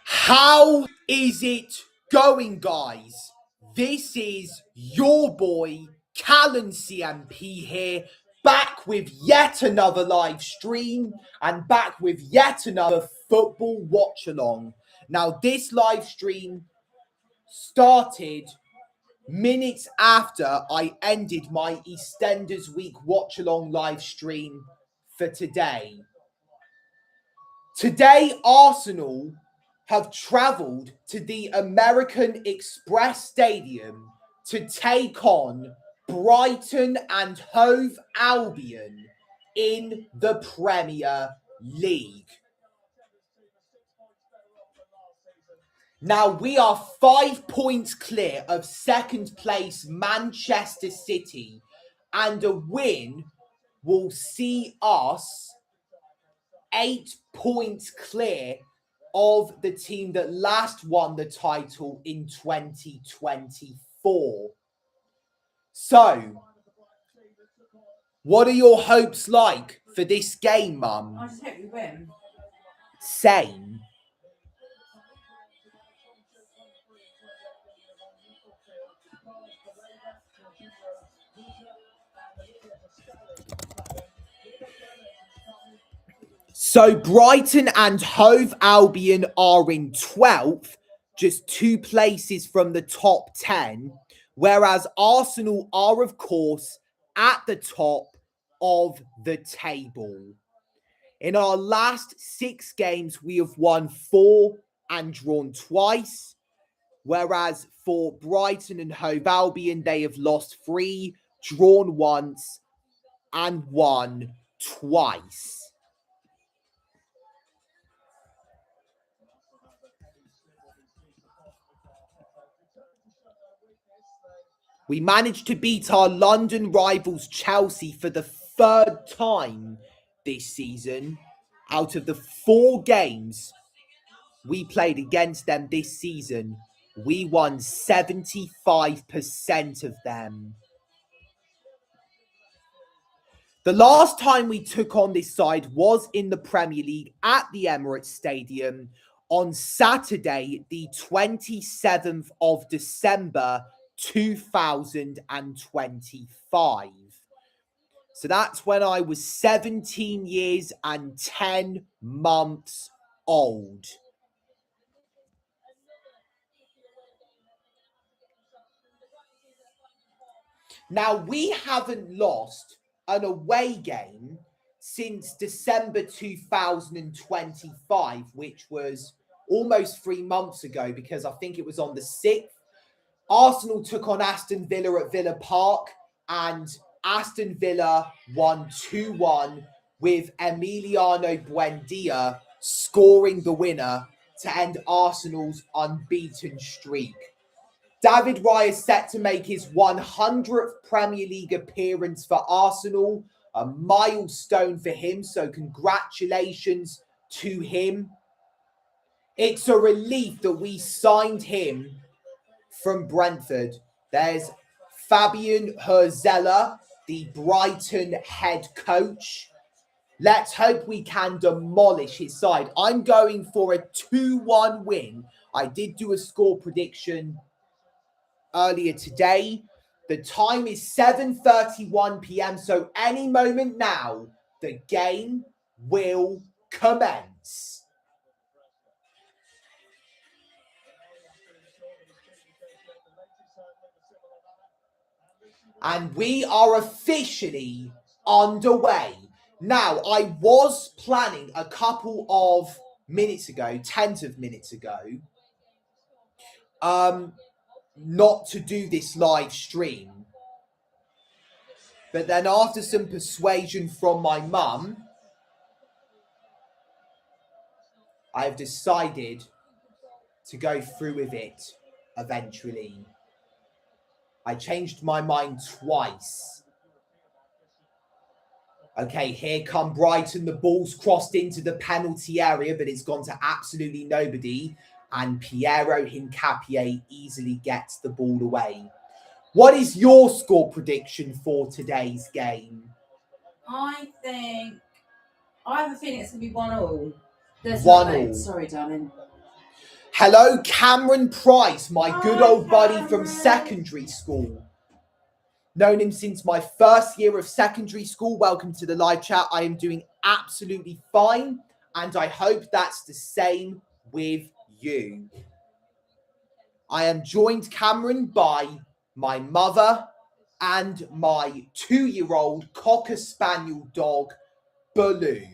How is it going, guys? This is your boy, Callan CMP here, back with yet another live stream and back with yet another football watch-along. Now, this live stream started minutes after I ended my EastEnders Week watch-along live stream for today. Today, Arsenal have travelled to the American Express Stadium to take on Brighton and Hove Albion in the Premier League. Now, we are 5 points clear of second place Manchester City, and a win will see us 8 points clear of the team that last won the title in 2024. So, what are your hopes like for this game, Mum? I just hope we win. Same. So Brighton and Hove Albion are in 12th, just 2 places from the top 10, whereas Arsenal are, of course, at the top of the table. In our last 6 games, we have won 4 and drawn twice, whereas for Brighton and Hove Albion, they have lost 3, drawn once, and won twice. We managed to beat our London rivals Chelsea for the 3rd time this season. Out of the 4 games we played against them this season, we won 75% of them. The last time we took on this side was in the Premier League at the Emirates Stadium on Saturday, the 27th of December, 2025. So that's when I was 17 years and 10 months old. Now, we haven't lost an away game since December 2025, which was almost 3 months ago, because I think it was on the 6th. Arsenal took on Aston Villa at Villa Park, and Aston Villa won 2-1 with Emiliano Buendia scoring the winner to end Arsenal's unbeaten streak. David Raya is set to make his 100th Premier League appearance for Arsenal, a milestone for him, so congratulations to him. It's a relief that we signed him from Brentford. There's Fabian Herzella, the Brighton head coach. Let's hope we can demolish his side. I'm going for a 2-1 win. I did do a score prediction earlier today. The time is 7:31 p.m. So any moment now, the game will commence. And we are officially underway. Now, I was planning a couple of minutes ago, tens of minutes ago, not to do this live stream. But then after some persuasion from my mum, I've decided to go through with it eventually. I changed my mind twice. Okay, here come Brighton. The ball's crossed into the penalty area, but it's gone to absolutely nobody. And Piero Hincapié easily gets the ball away. What is your score prediction for today's game? I have a feeling it's going to be 1-1. There's 1-1. Sorry, darling. Hello, Cameron Price, my good old buddy from secondary school. Known him since my first year of secondary school. Welcome to the live chat. I am doing absolutely fine, and I hope that's the same with you. I am joined, Cameron, by my mother and my 2-year-old Cocker Spaniel dog, Baloo.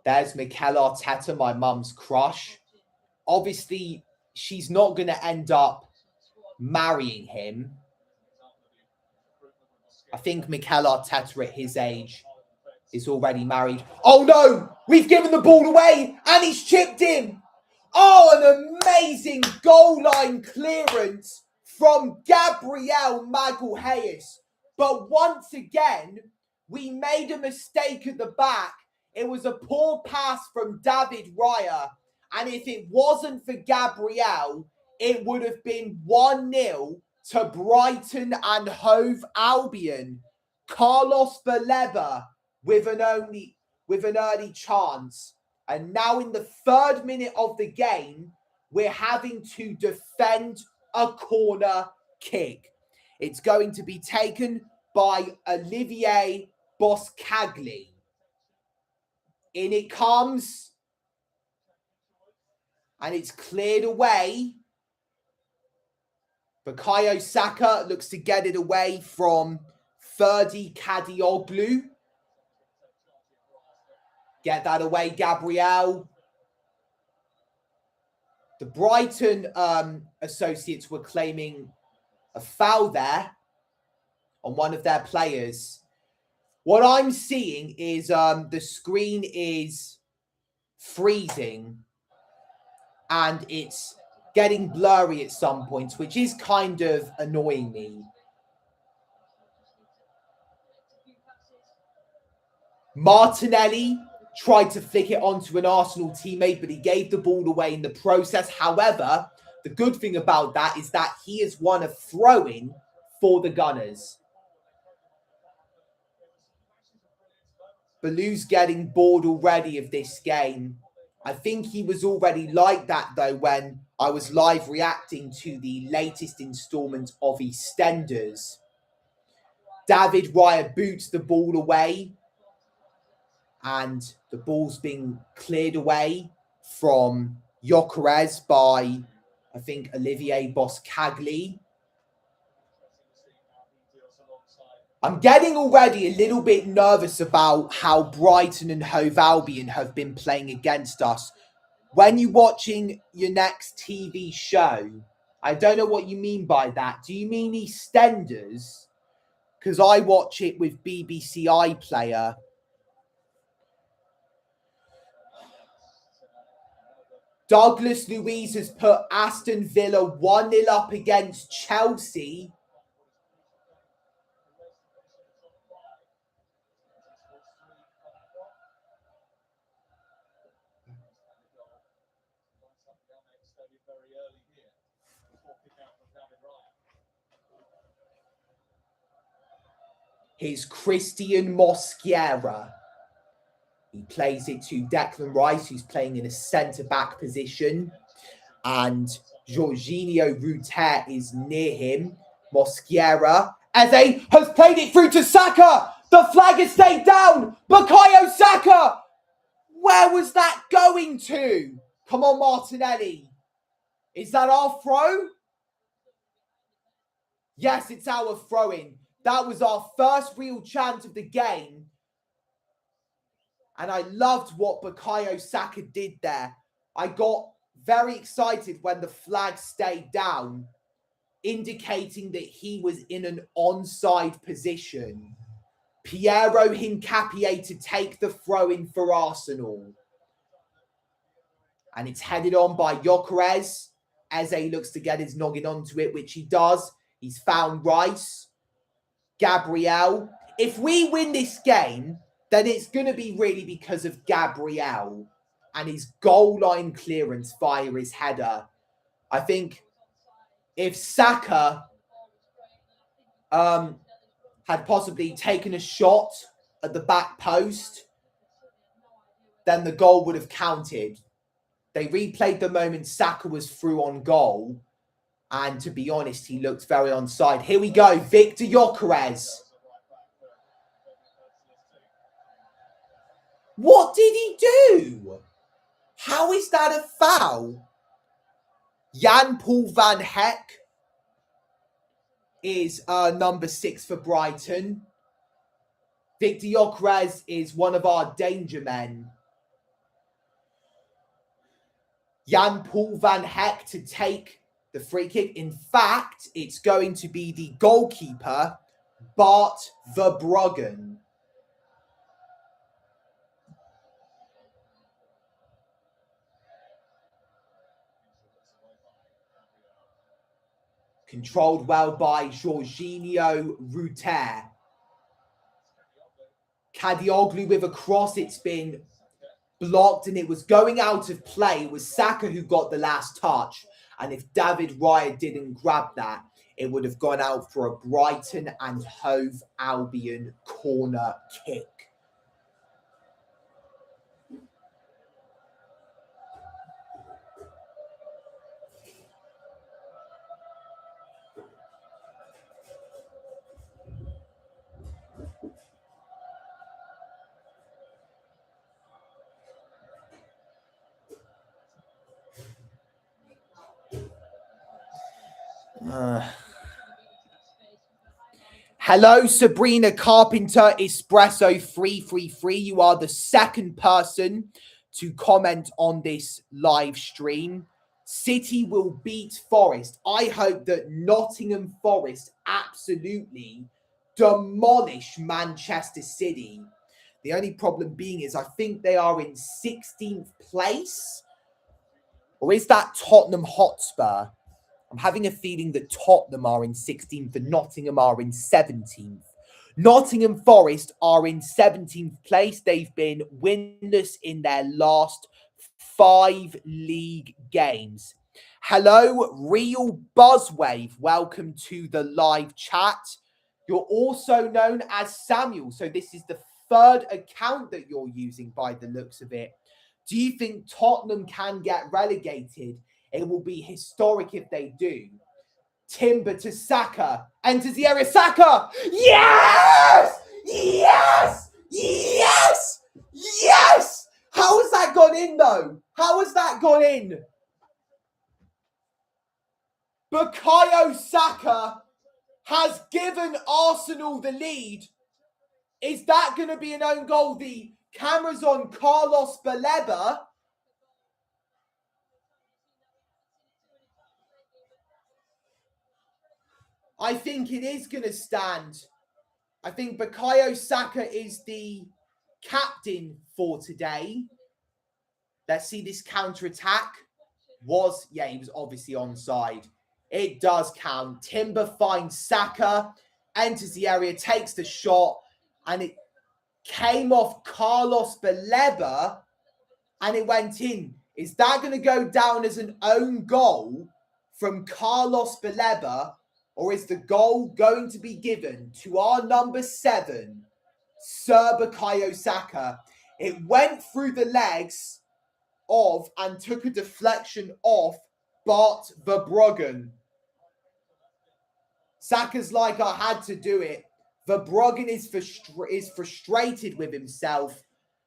There's Mikel Arteta, my mum's crush. Obviously, she's not going to end up marrying him. I think Mikel Arteta at his age is already married. Oh no! We've given the ball away and he's chipped in. Oh, an amazing goal line clearance from Gabriel Magalhaes. But once again, we made a mistake at the back. It was a poor pass from David Raya. And if it wasn't for Gabriel, it would have been 1-0 to Brighton and Hove Albion. Carlos Baleba with an early chance. And now in the 3rd minute of the game, we're having to defend a corner kick. It's going to be taken by Olivier Boscagli. In it comes. And it's cleared away. Bukayo Saka looks to get it away from Ferdi Kadioglu. Get that away, Gabriel. The Brighton associates were claiming a foul there on one of their players. What I'm seeing is the screen is freezing and it's getting blurry at some points, which is kind of annoying me. Martinelli tried to flick it onto an Arsenal teammate, but he gave the ball away in the process. However, the good thing about that is that he has won a throw-in for the Gunners. Baloo's getting bored already of this game. I think he was already like that, though, when I was live reacting to the latest installment of EastEnders. David Raya boots the ball away. And the ball's being cleared away from Gyökeres by, I think, Olivier Boscagli. I'm getting already a little bit nervous about how Brighton and Hove Albion have been playing against us. When you're watching your next TV show, I don't know what you mean by that. Do you mean EastEnders? Because I watch it with BBC iPlayer. Douglas Luiz has put Aston Villa 1-0 up against Chelsea. Here's Christian Mosquera. He plays it to Declan Rice, who's playing in a centre-back position. And Jorginho Rutter is near him. Mosquera. Eze has played it through to Saka. The flag has stayed down. Bukayo Saka. Where was that going to? Come on, Martinelli. Is that our throw? Yes, it's our throw-in. That was our first real chance of the game. And I loved what Bukayo Saka did there. I got very excited when the flag stayed down, indicating that he was in an onside position. Piero Hincapié to take the throw-in for Arsenal. And it's headed on by Gyökeres. Eze looks to get his noggin onto it, which he does. He's found Rice. Gabriel. If we win this game, then it's going to be really because of Gabriel and his goal line clearance via his header. I think if Saka had possibly taken a shot at the back post, then the goal would have counted. They replayed the moment Saka was through on goal, and to be honest, he looked very onside. Here we go, Victor Gyökeres. What did he do? How is that a foul? Jan-Paul van Heck is number 6 for Brighton. Victor Gyökeres is one of our danger men. Jan-Paul van Heck to take the free kick. In fact, it's going to be the goalkeeper, Bart Verbruggen. Controlled well by Jorginho Ruter. Kadioglu with a cross. It's been blocked and it was going out of play. It was Saka who got the last touch. And if David Raya didn't grab that, it would have gone out for a Brighton and Hove Albion corner kick. Hello, Sabrina Carpenter, Espresso 333. You are the second person to comment on this live stream. City will beat Forest. I hope that Nottingham Forest absolutely demolish Manchester City. The only problem being is I think they are in 16th place. Or is that Tottenham Hotspur? I'm having a feeling that Tottenham are in 16th and Nottingham are in 17th. Nottingham Forest are in 17th place. They've been winless in their last 5 league games. Hello, Real Buzzwave. Welcome to the live chat. You're also known as Samuel. So this is the 3rd account that you're using by the looks of it. Do you think Tottenham can get relegated? It will be historic if they do. Timber to Saka. Enters the area. Saka! Yes! Yes! Yes! Yes! How has that gone in, though? How has that gone in? Bukayo Saka has given Arsenal the lead. Is that going to be an own goal? The camera's on Carlos Baleba. I think it is going to stand. I think Bukayo Saka is the captain for today. Let's see this counter-attack. He was obviously onside. It does count. Timber finds Saka, enters the area, takes the shot, and it came off Carlos Baleba, and it went in. Is that going to go down as an own goal from Carlos Baleba? Or is the goal going to be given to our number 7, Sir Bukayo Saka? It went through the legs of and took a deflection off Bart Verbruggen. Saka's like, I had to do it. Verbruggen is frustrated with himself.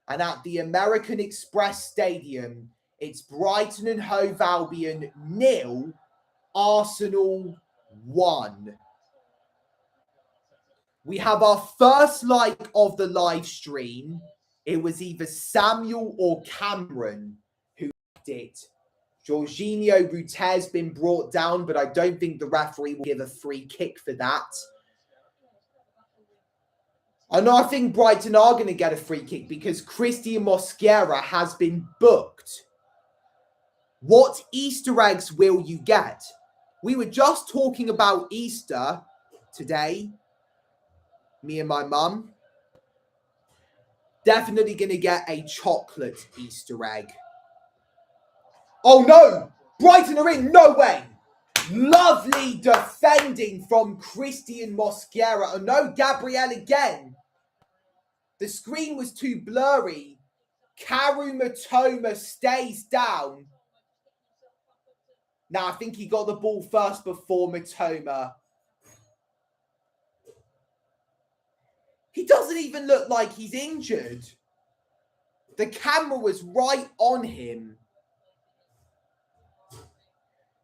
And at the American Express Stadium, it's Brighton and Hove Albion 0, Arsenal 1. We have our first like of the live stream. It was either Samuel or Cameron who did it. Jorginho Ruter's been brought down, but I don't think the referee will give a free kick for that. I think Brighton are going to get a free kick because Christian Mosquera has been booked. What Easter eggs will you get? We were just talking about Easter today, me and my mum. Definitely going to get a chocolate Easter egg. Oh no! Brighton are in! No way! Lovely defending from Christian Mosquera. Oh no, Gabriel again. The screen was too blurry. Karu Matoma stays down. Now, I think he got the ball first before Matoma. He doesn't even look like he's injured. The camera was right on him.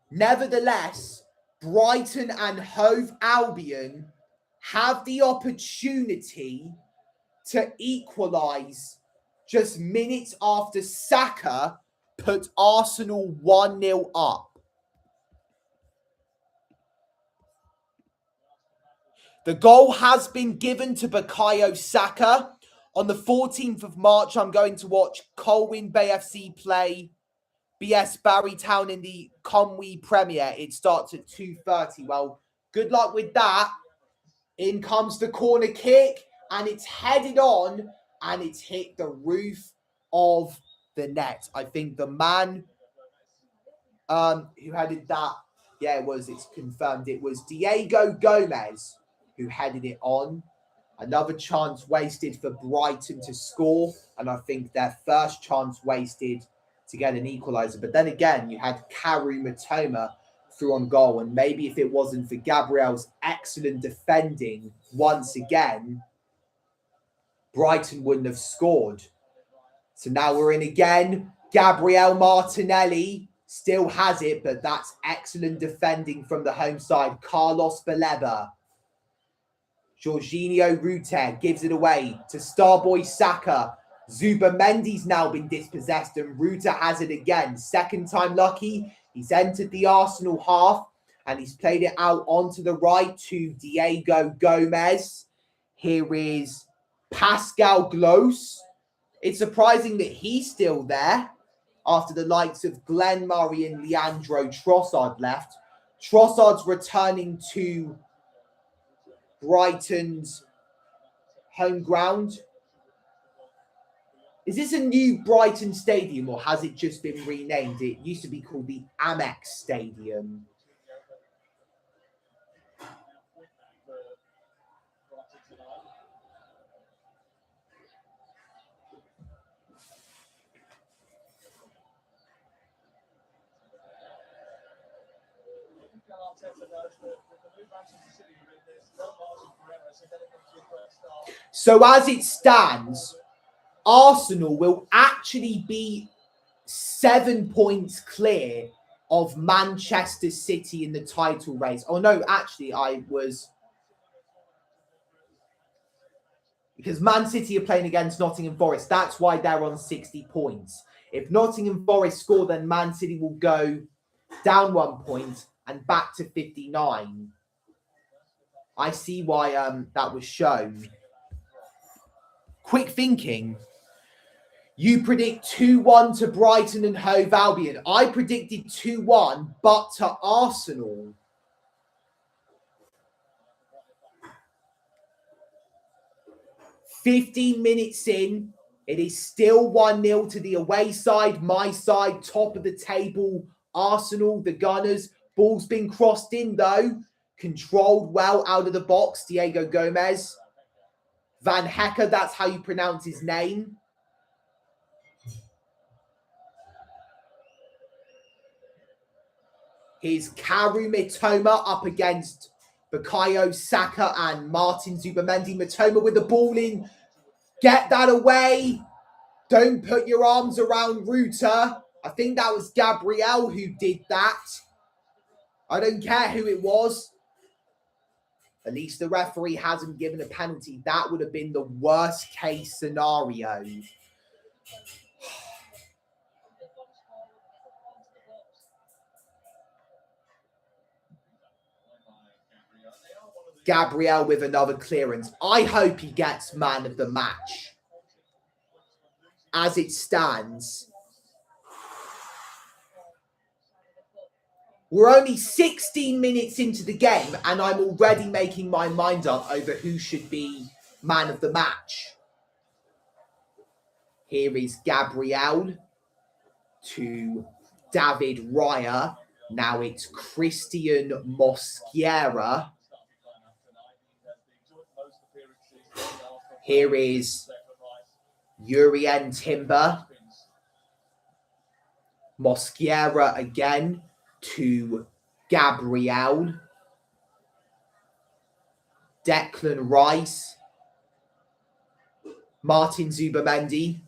Nevertheless, Brighton and Hove Albion have the opportunity to equalise just minutes after Saka put Arsenal 1-0 up. The goal has been given to Bukayo Saka. On the 14th of March, I'm going to watch Colwyn Bay FC play BS Barrytown in the Conwy Premier. It starts at 2:30. Well, good luck with that. In comes the corner kick, and it's headed on, and it's hit the roof of the net. I think the man who headed that, it's confirmed. It was Diego Gomez who headed it on. Another chance wasted for Brighton to score, and I think their first chance wasted to get an equaliser. But then again, you had Karu Matoma through on goal, and maybe if it wasn't for Gabriel's excellent defending once again, Brighton wouldn't have scored. So now we're in again. Gabriel Martinelli still has it, but that's excellent defending from the home side. Carlos Baleba. Jorginho Ruter gives it away to Starboy Saka. Zubamendi's now been dispossessed, and Ruter has it again. Second time lucky. He's entered the Arsenal half, and he's played it out onto the right to Diego Gomez. Here is Pascal Glos. It's surprising that he's still there after the likes of Glenn Murray and Leandro Trossard left. Trossard's returning to Brighton's home ground. Is this a new Brighton stadium, or has it just been renamed? It used to be called the Amex Stadium. So as it stands, Arsenal will actually be 7 points clear of Manchester City in the title race. Oh no, actually because Man City are playing against Nottingham Forest. That's why they're on 60 points. If Nottingham Forest score, then Man City will go down 1 point and back to 59. I see why that was shown. Quick thinking. You predict 2-1 to Brighton and Hove Albion. I predicted 2-1, but to Arsenal. "15 minutes in, it is still 1-0 to the away side. My side, top of the table, Arsenal, the Gunners. Ball's been crossed in, though. Controlled well out of the box, Diego Gomez. Van Hecker, that's how you pronounce his name. Here's Karu Matoma up against Bukayo Saka and Martin Zubamendi. Matoma with the ball in. Get that away. Don't put your arms around Ruter. I think that was Gabriel who did that. I don't care who it was. At least the referee hasn't given a penalty. That would have been the worst case scenario. Gabriel with another clearance. I hope he gets man of the match. As it stands, We're only 16 minutes into the game and I'm already making my mind up over who should be man of the match. Here is Gabriel to David Raya. Now it's Christian Mosquera. Here is Urien Timber. Mosquera again to Gabriel. Declan Rice. Martin Zubamendi.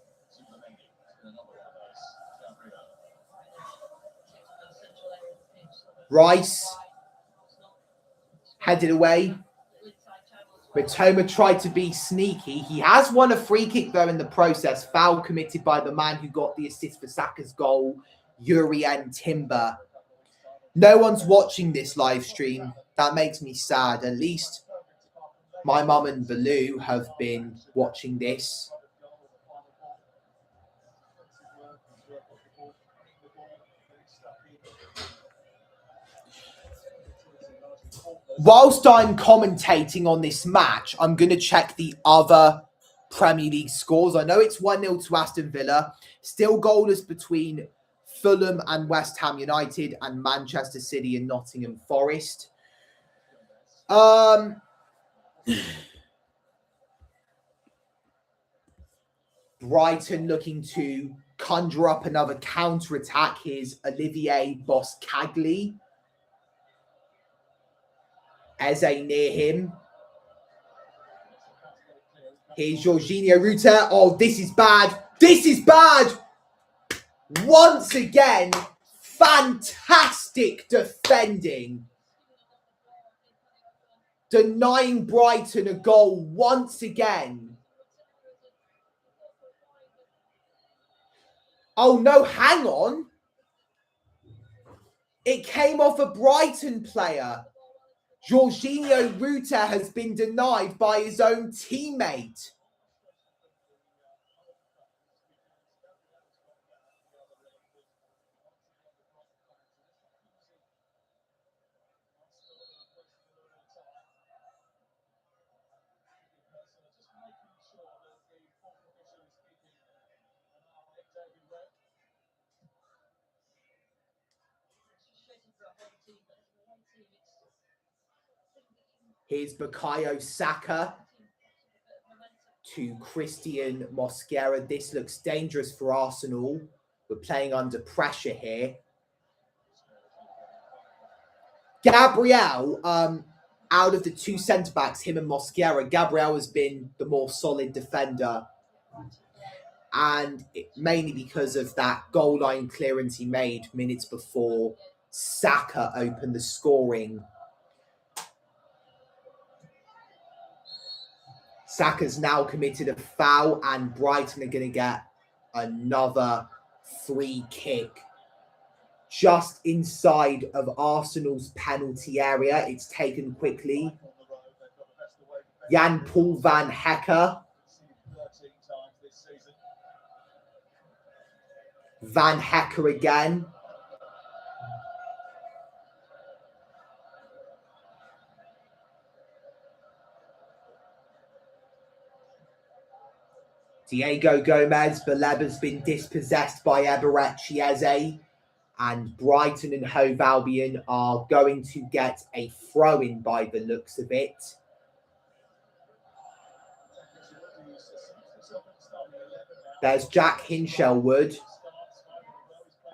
Rice. Headed away. Mitoma tried to be sneaky. He has won a free kick though in the process. Foul committed by the man who got the assist for Saka's goal, Urien Timber. No one's watching this live stream. That makes me sad. At least my mum and Baloo have been watching this. Whilst I'm commentating on this match, I'm going to check the other Premier League scores. I know it's 1-0 to Aston Villa. Still goalless between Fulham and West Ham United and Manchester City and Nottingham Forest. Brighton looking to conjure up another counter-attack. Here's Olivier Boscagli. Eze near him. Here's Jorginho Rutter. Oh, this is bad. This is bad. Once again, fantastic defending. Denying Brighton a goal once again. Oh, no, hang on. It came off a Brighton player. Jorginho Rutter has been denied by his own teammate. Here's Bukayo Saka to Christian Mosquera. This looks dangerous for Arsenal. We're playing under pressure here. Gabriel, out of the two centre-backs, him and Mosquera, Gabriel has been the more solid defender. And mainly because of that goal line clearance he made minutes before Saka opened the scoring. Saka's now committed a foul and Brighton are going to get another free kick. Just inside of Arsenal's penalty area. It's taken quickly. Jan-Paul van Hecker. Van Hecker again. Diego Gomez. Baleba's been dispossessed by Eberechi Eze. And Brighton and Hove Albion are going to get a throw-in by the looks of it. There's Jack Hinshelwood.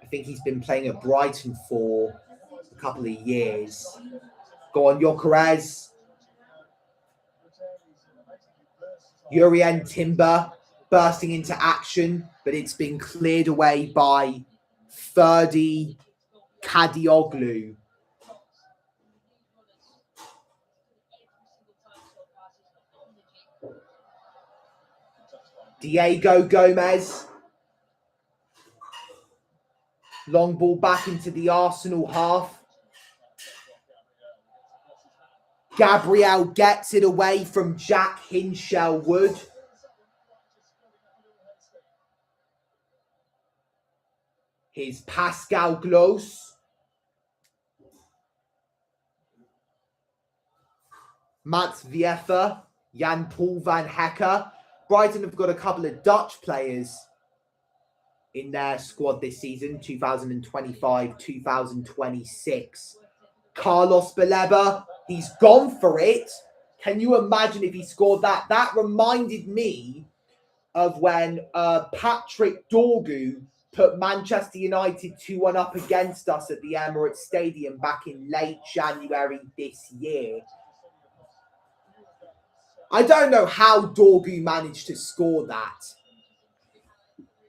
I think he's been playing at Brighton for a couple of years. Go on, Gyökeres. Urien Timber bursting into action, but it's been cleared away by Ferdi Kadioglu. Diego Gomez. Long ball back into the Arsenal half. Gabriel gets it away from Jack Hinshelwood. Here's Pascal Glos. Mats Viefa, Jan Paul van Hecker. Brighton have got a couple of Dutch players in their squad this season, 2025, 2026. Carlos Baleba, he's gone for it. Can you imagine if he scored that? That reminded me of when Patrick Dorgu put Manchester United 2-1 up against us at the Emirates Stadium back in late January this year. I don't know how Dorgu managed to score that.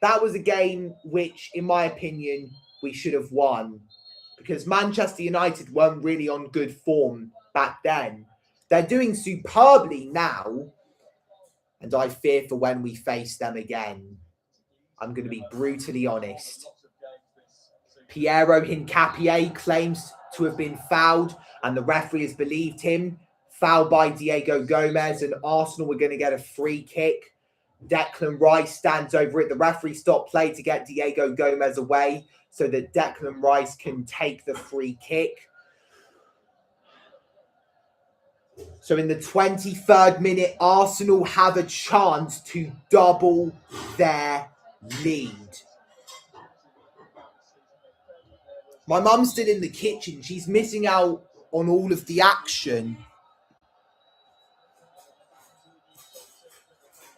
That was a game which, in my opinion, we should have won, because Manchester United weren't really on good form back then. They're doing superbly now, and I fear for when we face them again. I'm going to be brutally honest. Piero Hincapié claims to have been fouled, and the referee has believed him. Foul by Diego Gomez, and Arsenal were going to get a free kick. Declan Rice stands over it. The referee stopped play to get Diego Gomez away so that Declan Rice can take the free kick. So in the 23rd minute, Arsenal have a chance to double their lead. My mum's still in the kitchen. She's missing out on all of the action.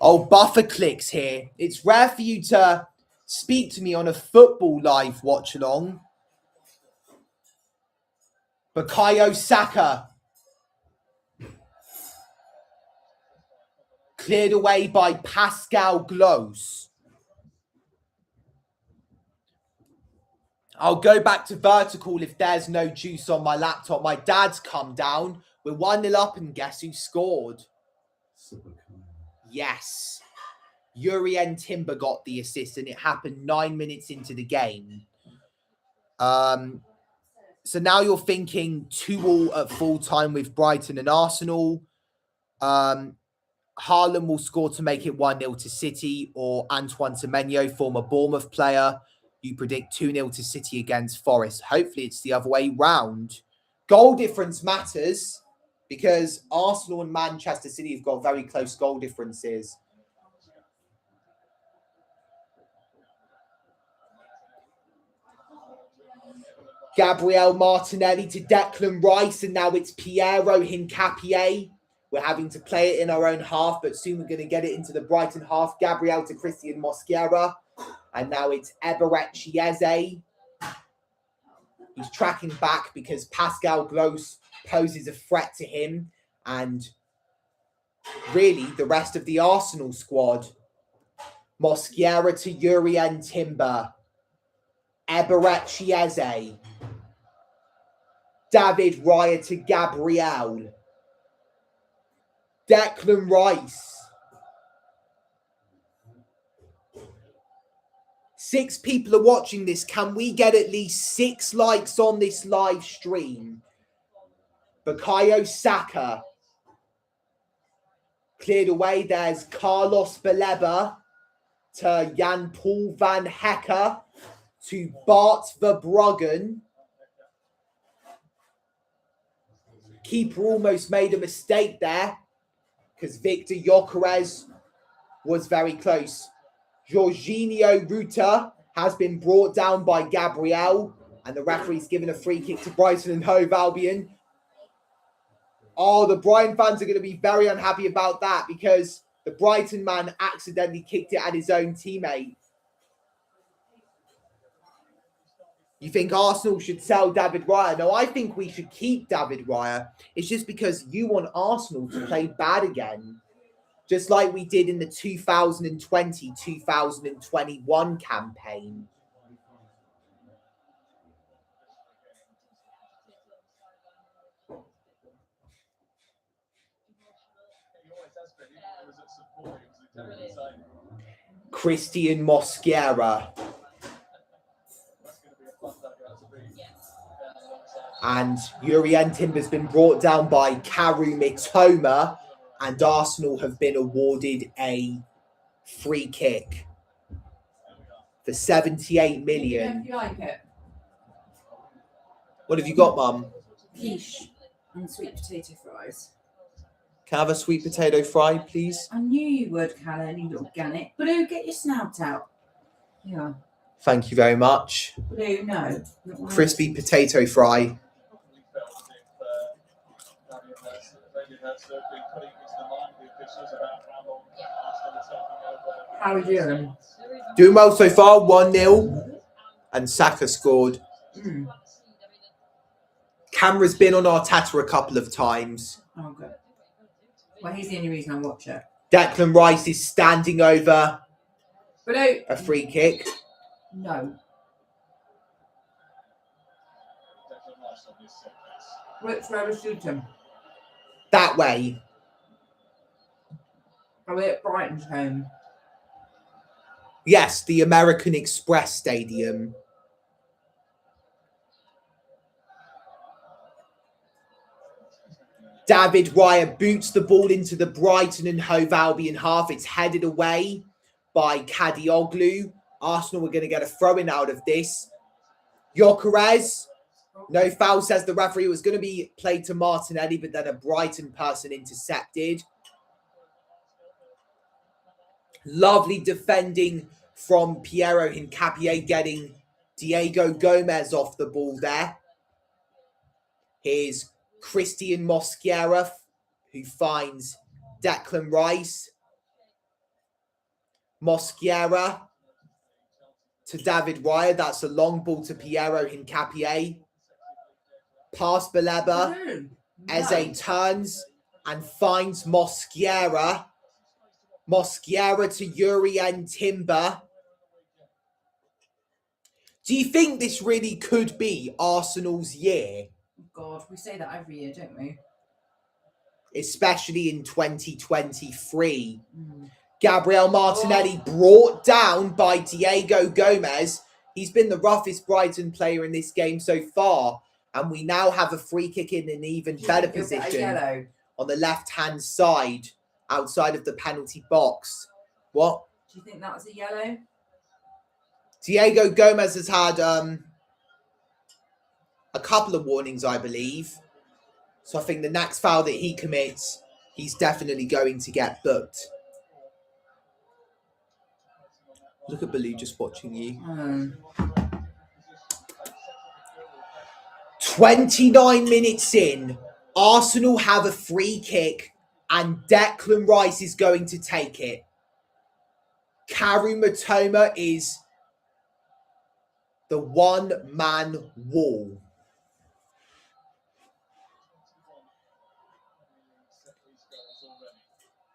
Oh, Buffer Clicks here. It's rare for you to speak to me on a football live watch along. Bukayo Saka. Cleared away by Pascal Gross. I'll go back to vertical if there's no juice on my laptop. My dad's come down. We're 1-0 up, and guess who scored? Yes. Jurrien Timber got the assist, and it happened 9 minutes into the game. So now you're thinking 2-2 at full time with Brighton and Arsenal. Haaland will score to make it 1-0 to City, or Antoine Semenyo, former Bournemouth player. You predict 2-0 to City against Forest. Hopefully it's the other way round. Goal difference matters because Arsenal and Manchester City have got very close goal differences. Gabriel Martinelli to Declan Rice, and now it's Piero Hincapié. We're having to play it in our own half, but soon we're going to get it into the Brighton half. Gabriel to Christian Mosquera, and now it's Eberechi Eze. He's tracking back because Pascal Gross poses a threat to him, and really the rest of the Arsenal squad. Mosquera to Jurrien Timber, Eberechi Eze, David Raya to Gabriel, Declan Rice. 6 people are watching this. Can we get at least 6 likes on this live stream? Bukayo Saka. Cleared away. There's Carlos Baleba to Jan Paul van Hecker to Bart Verbruggen. Keeper almost made a mistake there because Victor Gyökeres was very close. Jorginho Ruta has been brought down by Gabriel, and the referee's given a free kick to Brighton and Hove Albion. Oh, the Brighton fans are going to be very unhappy about that because the Brighton man accidentally kicked it at his own teammate. You think Arsenal should sell David Raya? No, I think we should keep David Raya. It's just because you want Arsenal to play bad again. Just like we did in the 2020-2021 campaign. Christian Mosquera. And Jurrien Timber's been brought down by Karu Mitoma, and Arsenal have been awarded a free kick for 78 million. You like it? What have you got, Mum? Quiche and sweet potato fries. Can I have a sweet potato fry, please? I knew you would, Callan, you little gannet. Blue, get your snout out. Yeah. Thank you very much. Blue, no. Crispy potato fry. How are you doing? Doing well so far, 1-0. And Saka scored. Camera's been on Arteta a couple of times. Oh, good. Well, he's the only reason I watch it. Declan Rice is standing over Blue. a free kick. No. Which way was shooting? That way. Are we at Brighton's home? Yes, the American Express Stadium. David Raya boots the ball into the Brighton and Hove Albion half. It's headed away by Kadioglu. Arsenal are going to get a throw-in out of this. Gyökeres. No foul, says the referee. It was going to be played to Martinelli, but then a Brighton person intercepted. Lovely defending from Piero Hincapié, getting Diego Gomez off the ball there. Here's Christian Mosquera, who finds Declan Rice. Mosquera to David Raya. That's a long ball to Piero Hincapié. Pass Baleba. Eze turns and finds Mosquera. Mosquera to Urien Timber. Do you think this really could be Arsenal's year? God, we say that every year, don't we? Especially in 2023. Gabriel Martinelli brought down by Diego Gomez. He's been the roughest Brighton player in this game so far. And we now have a free kick in an even better position on the left-hand side, outside of the penalty box. What? Do you think that was a yellow? Diego Gomez has had a couple of warnings, I believe. So I think the next foul that he commits, he's definitely going to get booked. Look at Baloo just watching you. 29 minutes in, Arsenal have a free kick and Declan Rice is going to take it. Karu Matoma is the one-man wall.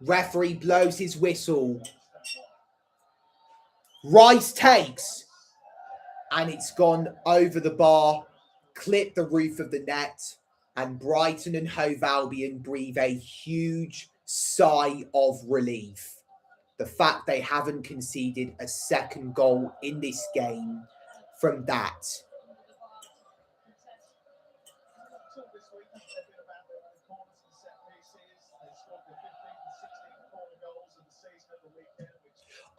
Referee blows his whistle. Rice takes, and it's gone over the bar, clipped the roof of the net, and Brighton and Hove Albion breathe a huge sigh of relief. The fact they haven't conceded a second goal in this game from that.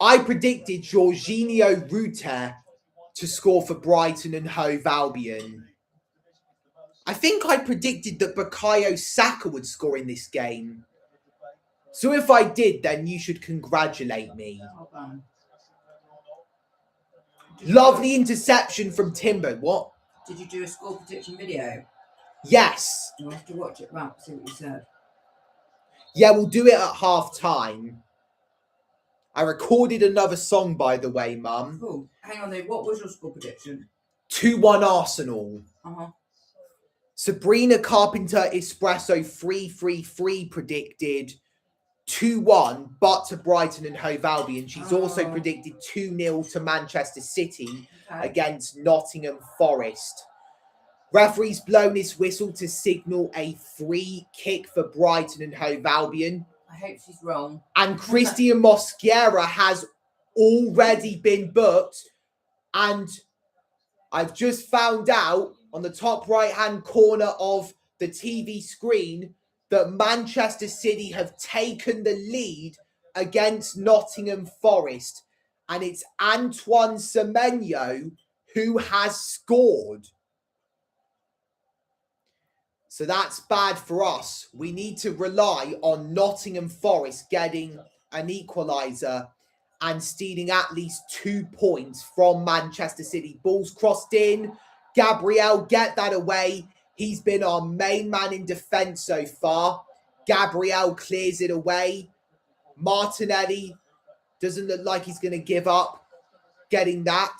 I predicted Jorginho Rutter to score for Brighton and Hove Albion. I think I predicted that Bukayo Saka would score in this game. So if I did, then you should congratulate me. Lovely interception from Timber. What? Did you do a score prediction video? Yes. You'll have to watch it back to see what you said. Yeah, we'll do it at half time. I recorded another song, by the way, Mum. Cool. Hang on though, what was your score prediction? 2-1 Arsenal. Uh-huh. Sabrina Carpenter Espresso 333 predicted 2-1, but to Brighton and Hove Albion. She's also predicted 2-0 to Manchester City against Nottingham Forest. Referee's blown his whistle to signal a free kick for Brighton and Hove Albion. I hope she's wrong. And Christian Mosquera has already been booked. And I've just found out on the top right-hand corner of the TV screen that Manchester City have taken the lead against Nottingham Forest. And it's Antoine Semenyo who has scored. So that's bad for us. We need to rely on Nottingham Forest getting an equaliser and stealing at least 2 points from Manchester City. Ball's crossed in. Gabriel, get that away. He's been our main man in defence so far. Gabriel clears it away. Martinelli doesn't look like he's going to give up getting that.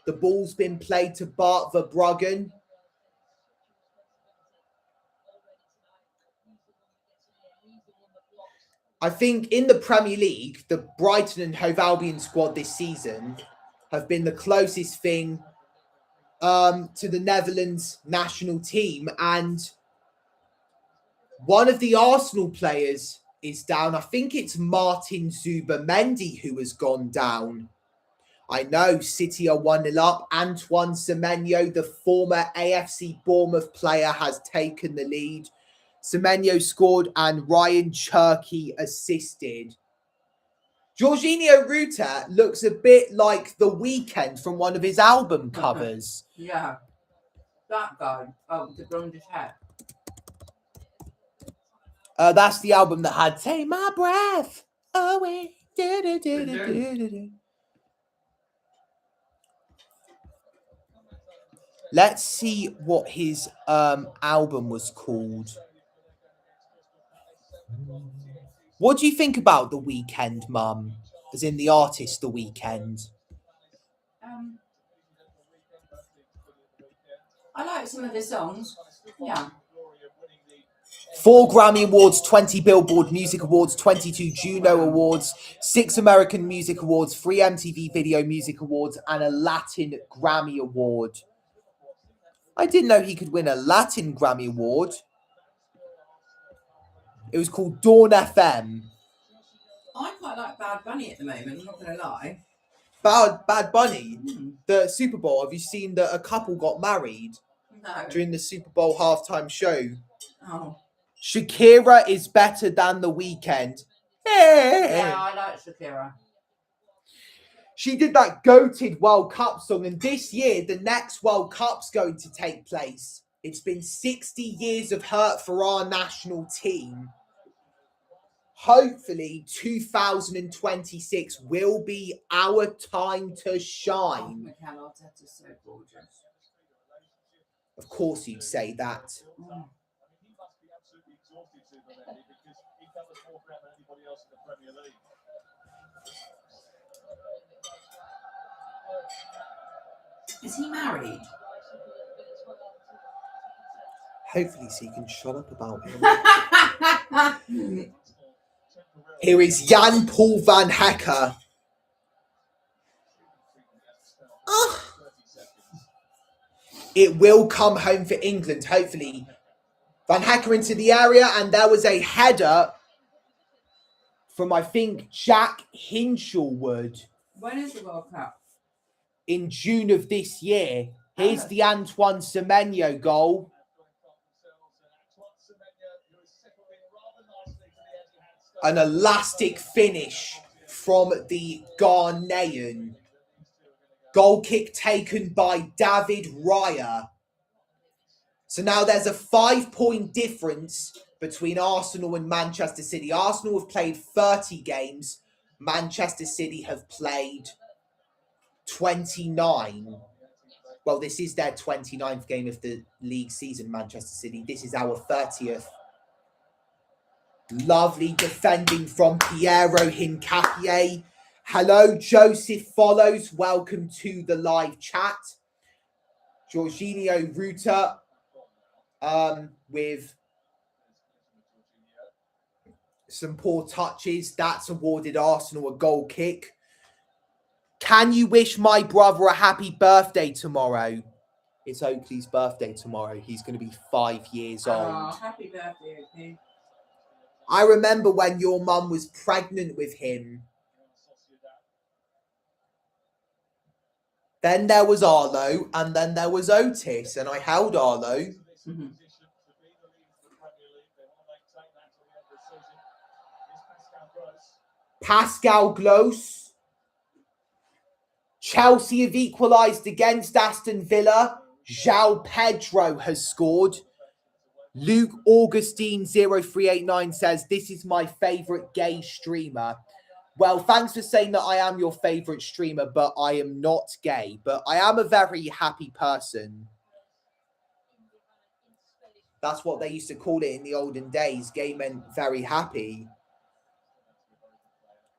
The ball's been played to Bart Verbruggen. I think in the Premier League, the Brighton and Hove Albion squad this season have been the closest thing to the Netherlands national team. And one of the Arsenal players is down. I think it's Martin Zubimendi who has gone down. I know City are 1-0 up. Antoine Semenyo, the former AFC Bournemouth player, has taken the lead. Semenyo scored and Ryan Cherky assisted. Jorginho Ruta looks a bit like The Weeknd from one of his album covers. Yeah. That guy. Oh, with the blondish hair. That's the album that had Take My Breath Away. Let's see what his album was called. What do you think about The Weeknd, Mum? As in the artist The Weeknd. I like some of his songs. Yeah. 4 Grammy Awards, 20 Billboard Music Awards, 22 Juno Awards, 6 American Music Awards, 3 MTV Video Music Awards, and a Latin Grammy Award. I didn't know he could win a Latin Grammy Award. It was called Dawn FM. I quite like Bad Bunny at the moment, I'm not going to lie. Bad Bunny, the Super Bowl. Have you seen that a couple got married during the Super Bowl halftime show? Oh. Shakira is better than The Weeknd. Yeah, I like Shakira. She did that goated World Cup song, and this year, the next World Cup's going to take place. It's been 60 years of hurt for our national team. Hopefully, 2026 will be our time to shine. Mikel Arteta's so gorgeous. Of course you'd say that. Oh. Is he married? Hopefully so you can shut up about him. Here is Jan Paul van Hecker. It will come home for England, hopefully. Van Hecker into the area, and there was a header from, I think, Jack Hinchelwood. When is the World Cup? In June of this year. Here's the Antoine Semenyo goal. An elastic finish from the Ghanaian. Goal kick taken by David Raya. So now there's a 5-point difference between Arsenal and Manchester City. Arsenal have played 30 games. Manchester City have played 29. Well, this is their 29th game of the league season, Manchester City. This is our 30th. Lovely defending from Piero Hincapié. Hello, Joseph Follows. Welcome to the live chat. Jorginho Ruta with some poor touches. That's awarded Arsenal a goal kick. Can you wish my brother a happy birthday tomorrow? It's Oakley's birthday tomorrow. He's going to be 5 years old. Oh, happy birthday, Oakley. I remember when your mum was pregnant with him. Then there was Arlo, and then there was Otis, and I held Arlo. Mm-hmm. Pascal Gross. Chelsea have equalised against Aston Villa. João Pedro has scored. Luke Augustine 0389 says, this is my favourite gay streamer. Well, thanks for saying that I am your favourite streamer, but I am not gay. But I am a very happy person. That's what they used to call it in the olden days. Gay meant very happy.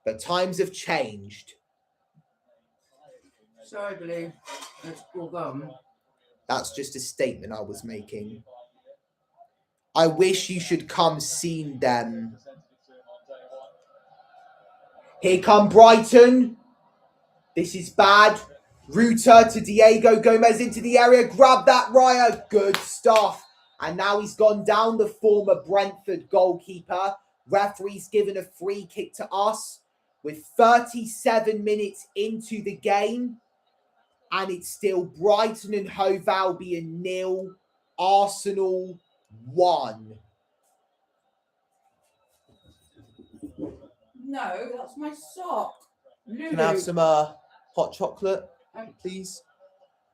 But times have changed. Sorry, Blue. It's all gone. That's just a statement I was making. I wish you should come see them. Here come Brighton. This is bad. Ruta to Diego Gomez into the area. Grab that, Raya. Good stuff. And now he's gone down, the former Brentford goalkeeper. Referee's given a free kick to us with 37 minutes into the game. And it's still Brighton and Hove Albion 0, Arsenal 1. No, that's my sock. Lulu. Can I have some hot chocolate, please?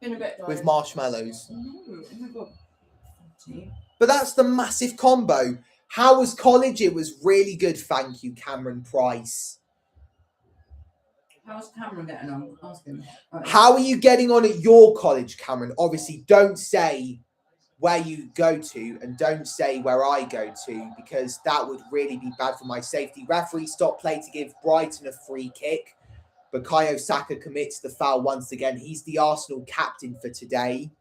In a bit, darling. With marshmallows. No, oh my God. But that's the massive combo. How was college? It was really good, thank you, Cameron Price. How's Cameron getting on? Ask him. Right. How are you getting on at your college, Cameron? Obviously, don't say where you go to and don't say where I go to, because that would really be bad for my safety. Referee stopped play to give Brighton a free kick. Bukayo Saka commits the foul once again. He's the Arsenal captain for today.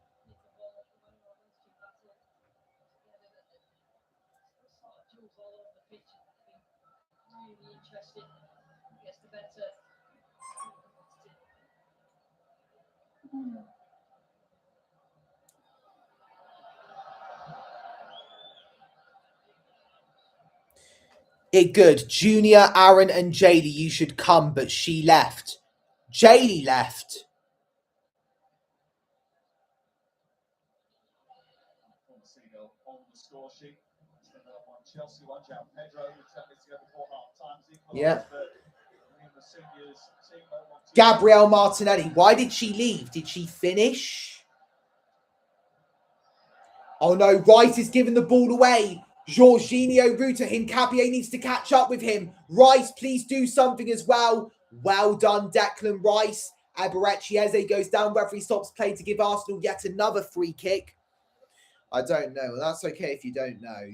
It good. Junior, Aaron and Jaylee, you should come, but she left. Jaylee left. Yeah. Gabrielle Martinelli. Why did she leave? Did she finish? Oh no, Rice is giving the ball away. Jorginho Ruta, Hincapié needs to catch up with him. Rice, please do something as well. Well done, Declan Rice. Eberechi goes down. Referee stops play to give Arsenal yet another free kick. I don't know. That's okay if you don't know.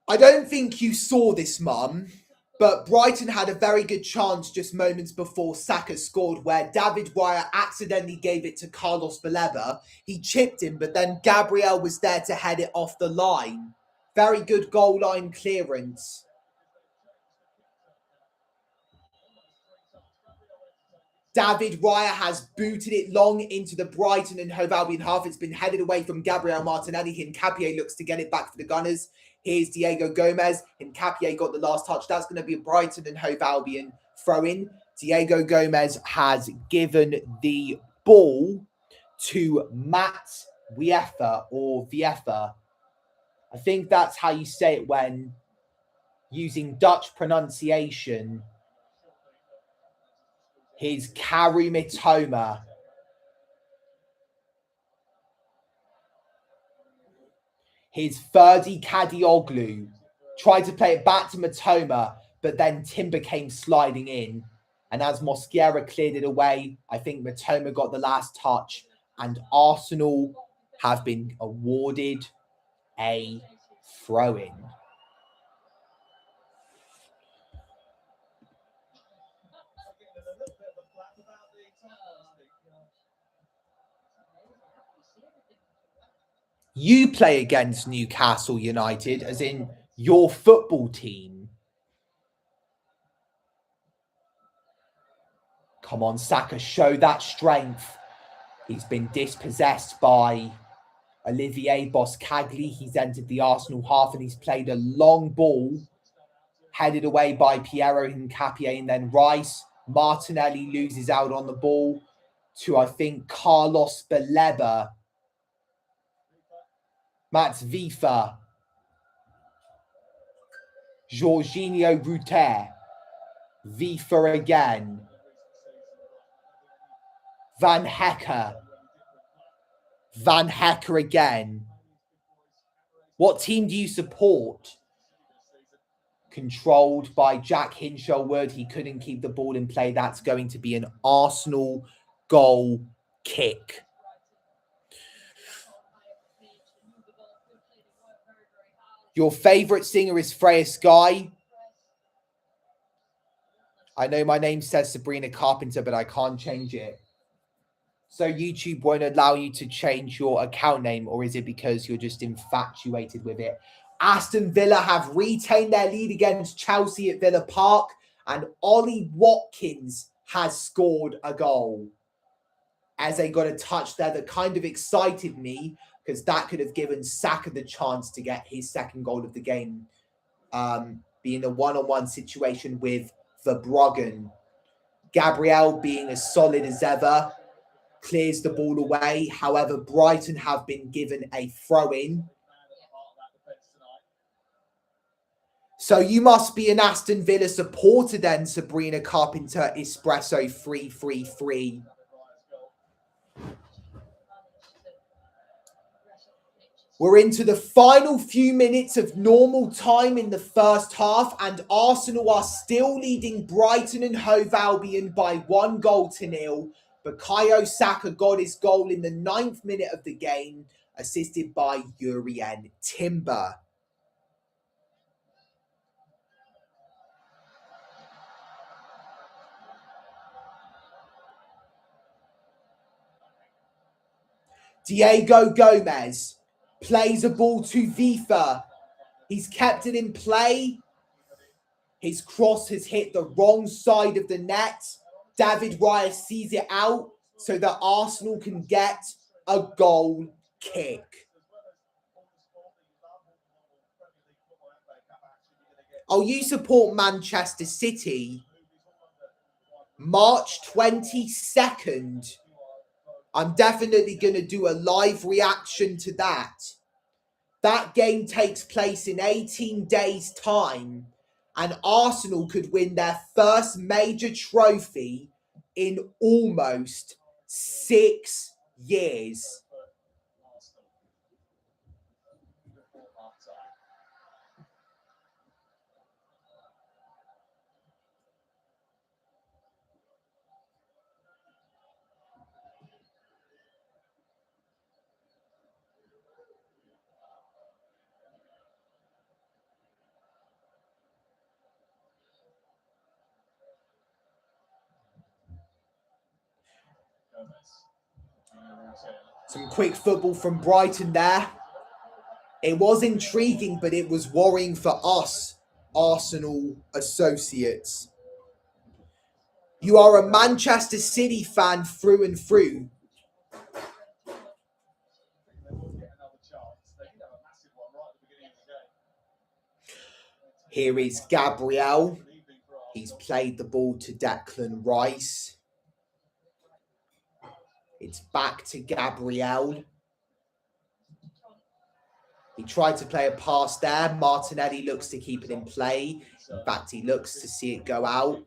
I don't think you saw this, Mum, but Brighton had a very good chance just moments before Saka scored, where David Raya accidentally gave it to Carlos Baleba. He chipped him, but then Gabriel was there to head it off the line. Very good goal line clearance. David Raya has booted it long into the Brighton and Hove Albion half. It's been headed away from Gabriel Martinelli. Hincapié looks to get it back for the Gunners. Here's Diego Gomez. Hincapié got the last touch. That's going to be a Brighton and Hove Albion throw-in. Diego Gomez has given the ball to Matt Viefa or Viefa. I think that's how you say it when using Dutch pronunciation. Here's Karu Mitoma. Here's Ferdi Kadioglu. Tried to play it back to Mitoma, but then Timber came sliding in. And as Mosquera cleared it away, I think Mitoma got the last touch. And Arsenal have been awarded a throw-in. You play against Newcastle United, as in your football team. Come on, Saka, show that strength. He's been dispossessed by Olivier Boscagli. He's entered the Arsenal half and he's played a long ball, headed away by Piero Hincapié and then Rice. Martinelli loses out on the ball to, I think, Carlos Baleba. Mats Viefa. Jorginho Ruter. Viefa again. Van Hecker. Van Hecker again. What team do you support? Controlled by Jack Hinshelwood. He couldn't keep the ball in play. That's going to be an Arsenal goal kick. Your favourite singer is Freya Sky. I know my name says Sabrina Carpenter, but I can't change it. So YouTube won't allow you to change your account name, or is it because you're just infatuated with it? Aston Villa have retained their lead against Chelsea at Villa Park, and Ollie Watkins has scored a goal. As they got a touch there that kind of excited me, because that could have given Saka the chance to get his second goal of the game, being a one-on-one situation with Verbruggen. Gabriel, being as solid as ever, clears the ball away. However, Brighton have been given a throw-in. So you must be an Aston Villa supporter then, Sabrina Carpenter Espresso 333. We're into the final few minutes of normal time in the first half, and Arsenal are still leading Brighton and Hove Albion by 1-0. Bukayo Saka got his goal in the 9th minute of the game, assisted by Urian Timber. Diego Gomez plays a ball to Vifa. He's kept it in play. His cross has hit the wrong side of the net. David Raya sees it out so that Arsenal can get a goal kick. Oh, you support Manchester City? March 22nd. I'm definitely going to do a live reaction to that. That game takes place in 18 days' time, and Arsenal could win their first major trophy in almost 6 years. Some quick football from Brighton there. It was intriguing, but it was worrying for us, Arsenal associates. You are a Manchester City fan through and through. Here is Gabriel. He's played the ball to Declan Rice. It's back to Gabriel. He tried to play a pass there. Martinelli looks to keep it in play. In fact, he looks to see it go out.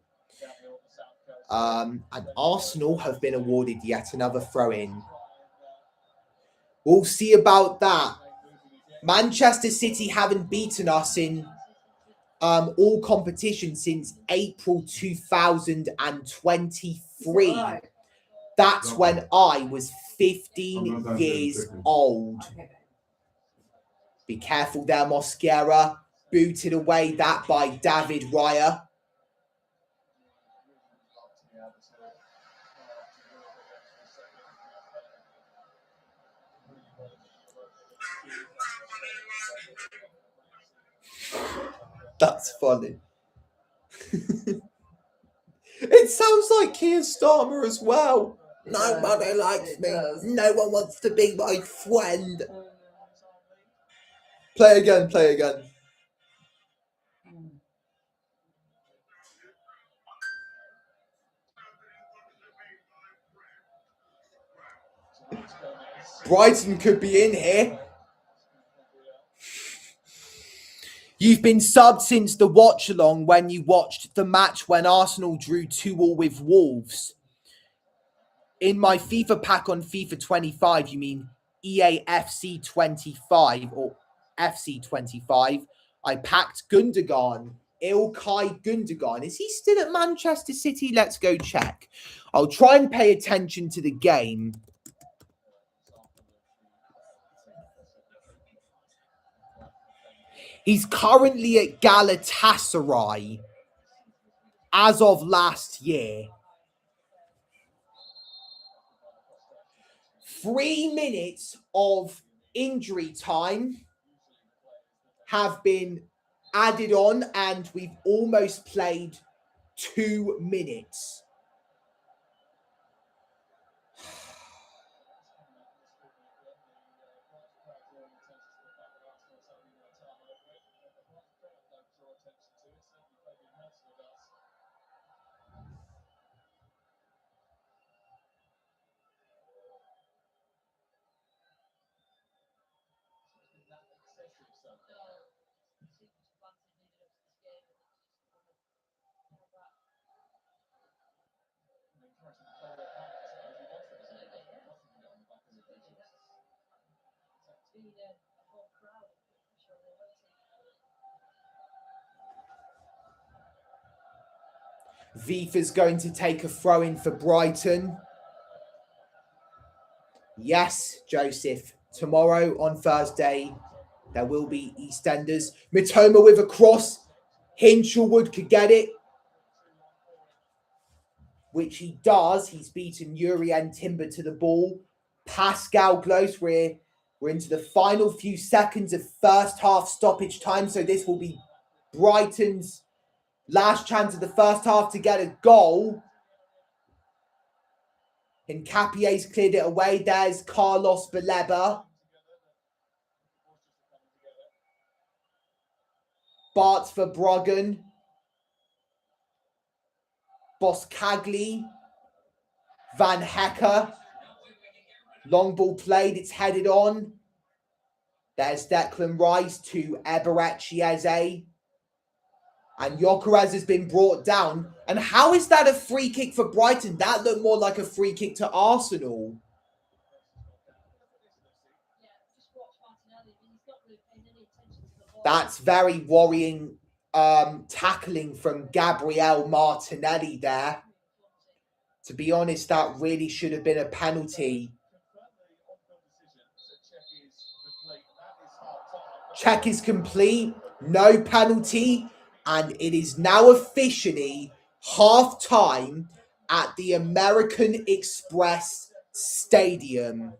And Arsenal have been awarded yet another throw-in. We'll see about that. Manchester City haven't beaten us in all competitions since April 2023. Right. That's when I was 15 years old. Be careful there, Mosquera. Booted away that by David Raya. That's funny. It sounds like Keir Starmer as well. Nobody likes me. No one wants to be my friend. Play again, play again. Brighton could be in here. You've been subbed since the watch-along when you watched the match when Arsenal drew 2-2 with Wolves. In my FIFA pack on FIFA 25, you mean EA FC 25 or FC 25, I packed Gundogan, Ilkay Gundogan. Is he still at Manchester City? Let's go check. I'll try and pay attention to the game. He's currently at Galatasaray as of last year. 3 minutes of injury time have been added on, and we've almost played 2 minutes. Vifa's going to take a throw in for Brighton. Yes, Joseph. Tomorrow on Thursday, there will be EastEnders. Mitoma with a cross. Hinchelwood could get it, which he does. He's beaten Urian Timber to the ball. Pascal Glos, we're into the final few seconds of first half stoppage time, so this will be Brighton's last chance of the first half to get a goal. And Capier's cleared it away. There's Carlos Baleba. Bart's for Bruggen. Boskagli. Van Hecker. Long ball played. It's headed on. There's Declan Rice to Eberechi Eze. And Gyökeres has been brought down. And how is that a free kick for Brighton? That looked more like a free kick to Arsenal. That's very worrying tackling from Gabriel Martinelli there. To be honest, that really should have been a penalty. Check is complete. No penalty. And it is now officially half-time at the American Express Stadium.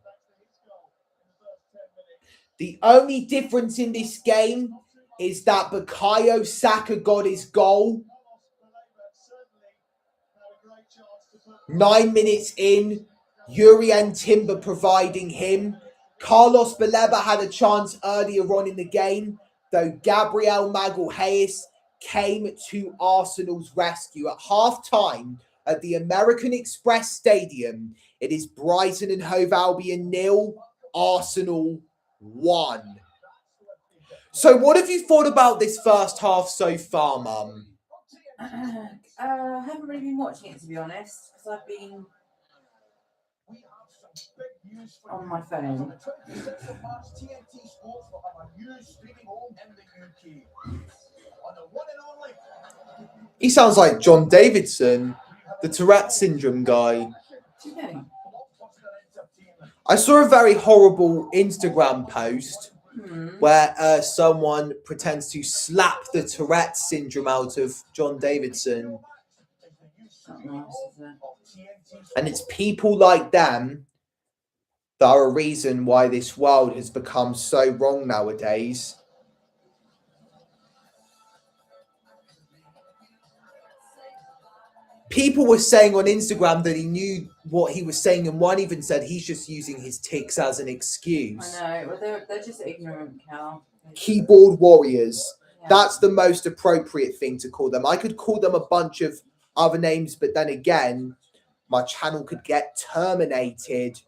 The only difference in this game is that Bukayo Saka got his goal. 9 minutes in, Urian Timber providing him. Carlos Baleba had a chance earlier on in the game, though Gabriel Magalhaes came to Arsenal's rescue. At half-time at the American Express Stadium, it is Brighton and Hove Albion 0, Arsenal 1. So what have you thought about this first half so far, Mum? I haven't really been watching it, to be honest, because I've been on my phone. He sounds like John Davidson, the Tourette syndrome guy. Okay. I saw a very horrible Instagram post where someone pretends to slap the Tourette syndrome out of John Davidson. Not nice, is it? And it's people like them that are a reason why this world has become so wrong nowadays. People were saying on Instagram that he knew what he was saying, and one even said he's just using his tics as an excuse. I know. Well, they're just ignorant, Cal. Keyboard warriors. Yeah. That's the most appropriate thing to call them. I could call them a bunch of other names, but then again, my channel could get terminated.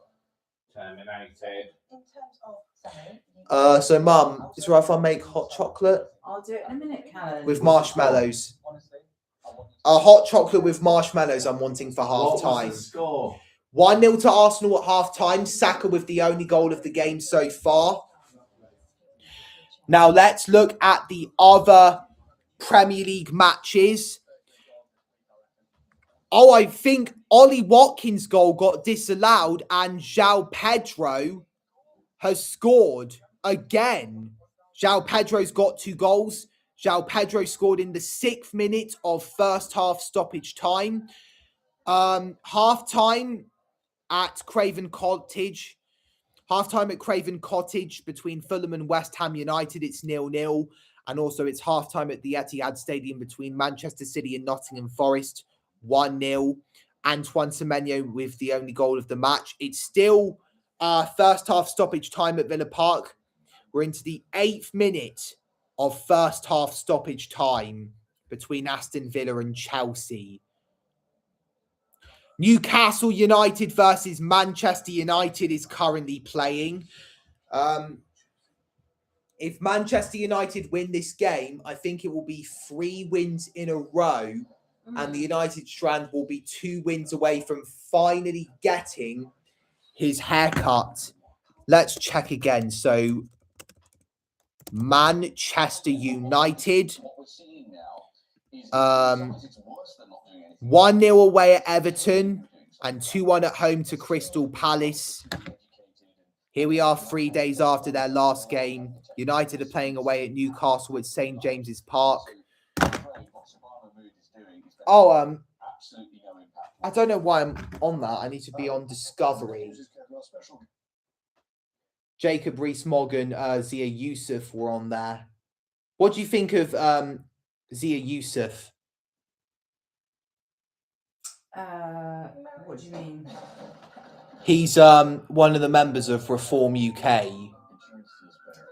So, Mum, is it right if I make hot chocolate? I'll do it in a minute, Cal. With marshmallows. A hot chocolate with marshmallows I'm wanting for half time. What was the score? 1-0 to Arsenal at half-time. Saka with the only goal of the game so far. Now let's look at the other Premier League matches. Oh, I think Ollie Watkins' goal got disallowed and João Pedro has scored again. João Pedro's got 2 goals. João Pedro scored in the 6th minute of first half stoppage time. Half-time at Craven Cottage. Half-time at Craven Cottage between Fulham and West Ham United, it's 0-0. And also it's half-time at the Etihad Stadium between Manchester City and Nottingham Forest, 1-0. Antoine Semenyo with the only goal of the match. It's still first half stoppage time at Villa Park. We're into the 8th minute of first half stoppage time between Aston Villa and Chelsea. Newcastle United versus Manchester United is currently playing. If Manchester United win this game, I think it will be 3 wins in a row. And the United Strand will be 2 wins away from finally getting his haircut. Let's check again. So, Manchester United. 1-0 away at Everton and 2-1 at home to Crystal Palace. Here we are 3 days after their last game. United are playing away at Newcastle at St. James's Park. Oh, I don't know why I'm on that. I need to be on Discovery. Jacob Rees-Mogg, Zia Yusuf were on there. What do you think of Zia Yusuf? What do you mean? He's one of the members of Reform UK.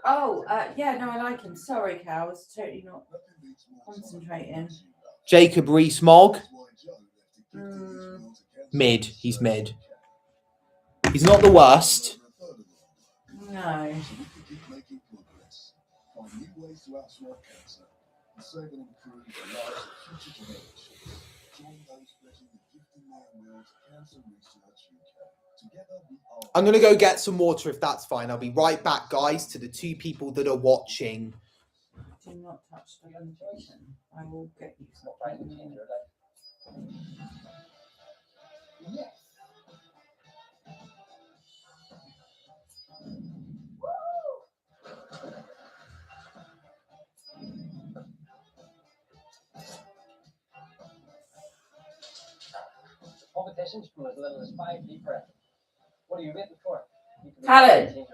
Oh, yeah, no, I like him. Sorry, Cal, I was totally not concentrating. Jacob Rees-Mogg? Mid. He's mid. He's not the worst. No. I'm going to go get some water if that's fine. I'll be right back, guys, to the 2 people that are watching. Do not touch the button. I will get you some. Competitions from as little as 5 deep breath. What are you waiting for? Callum,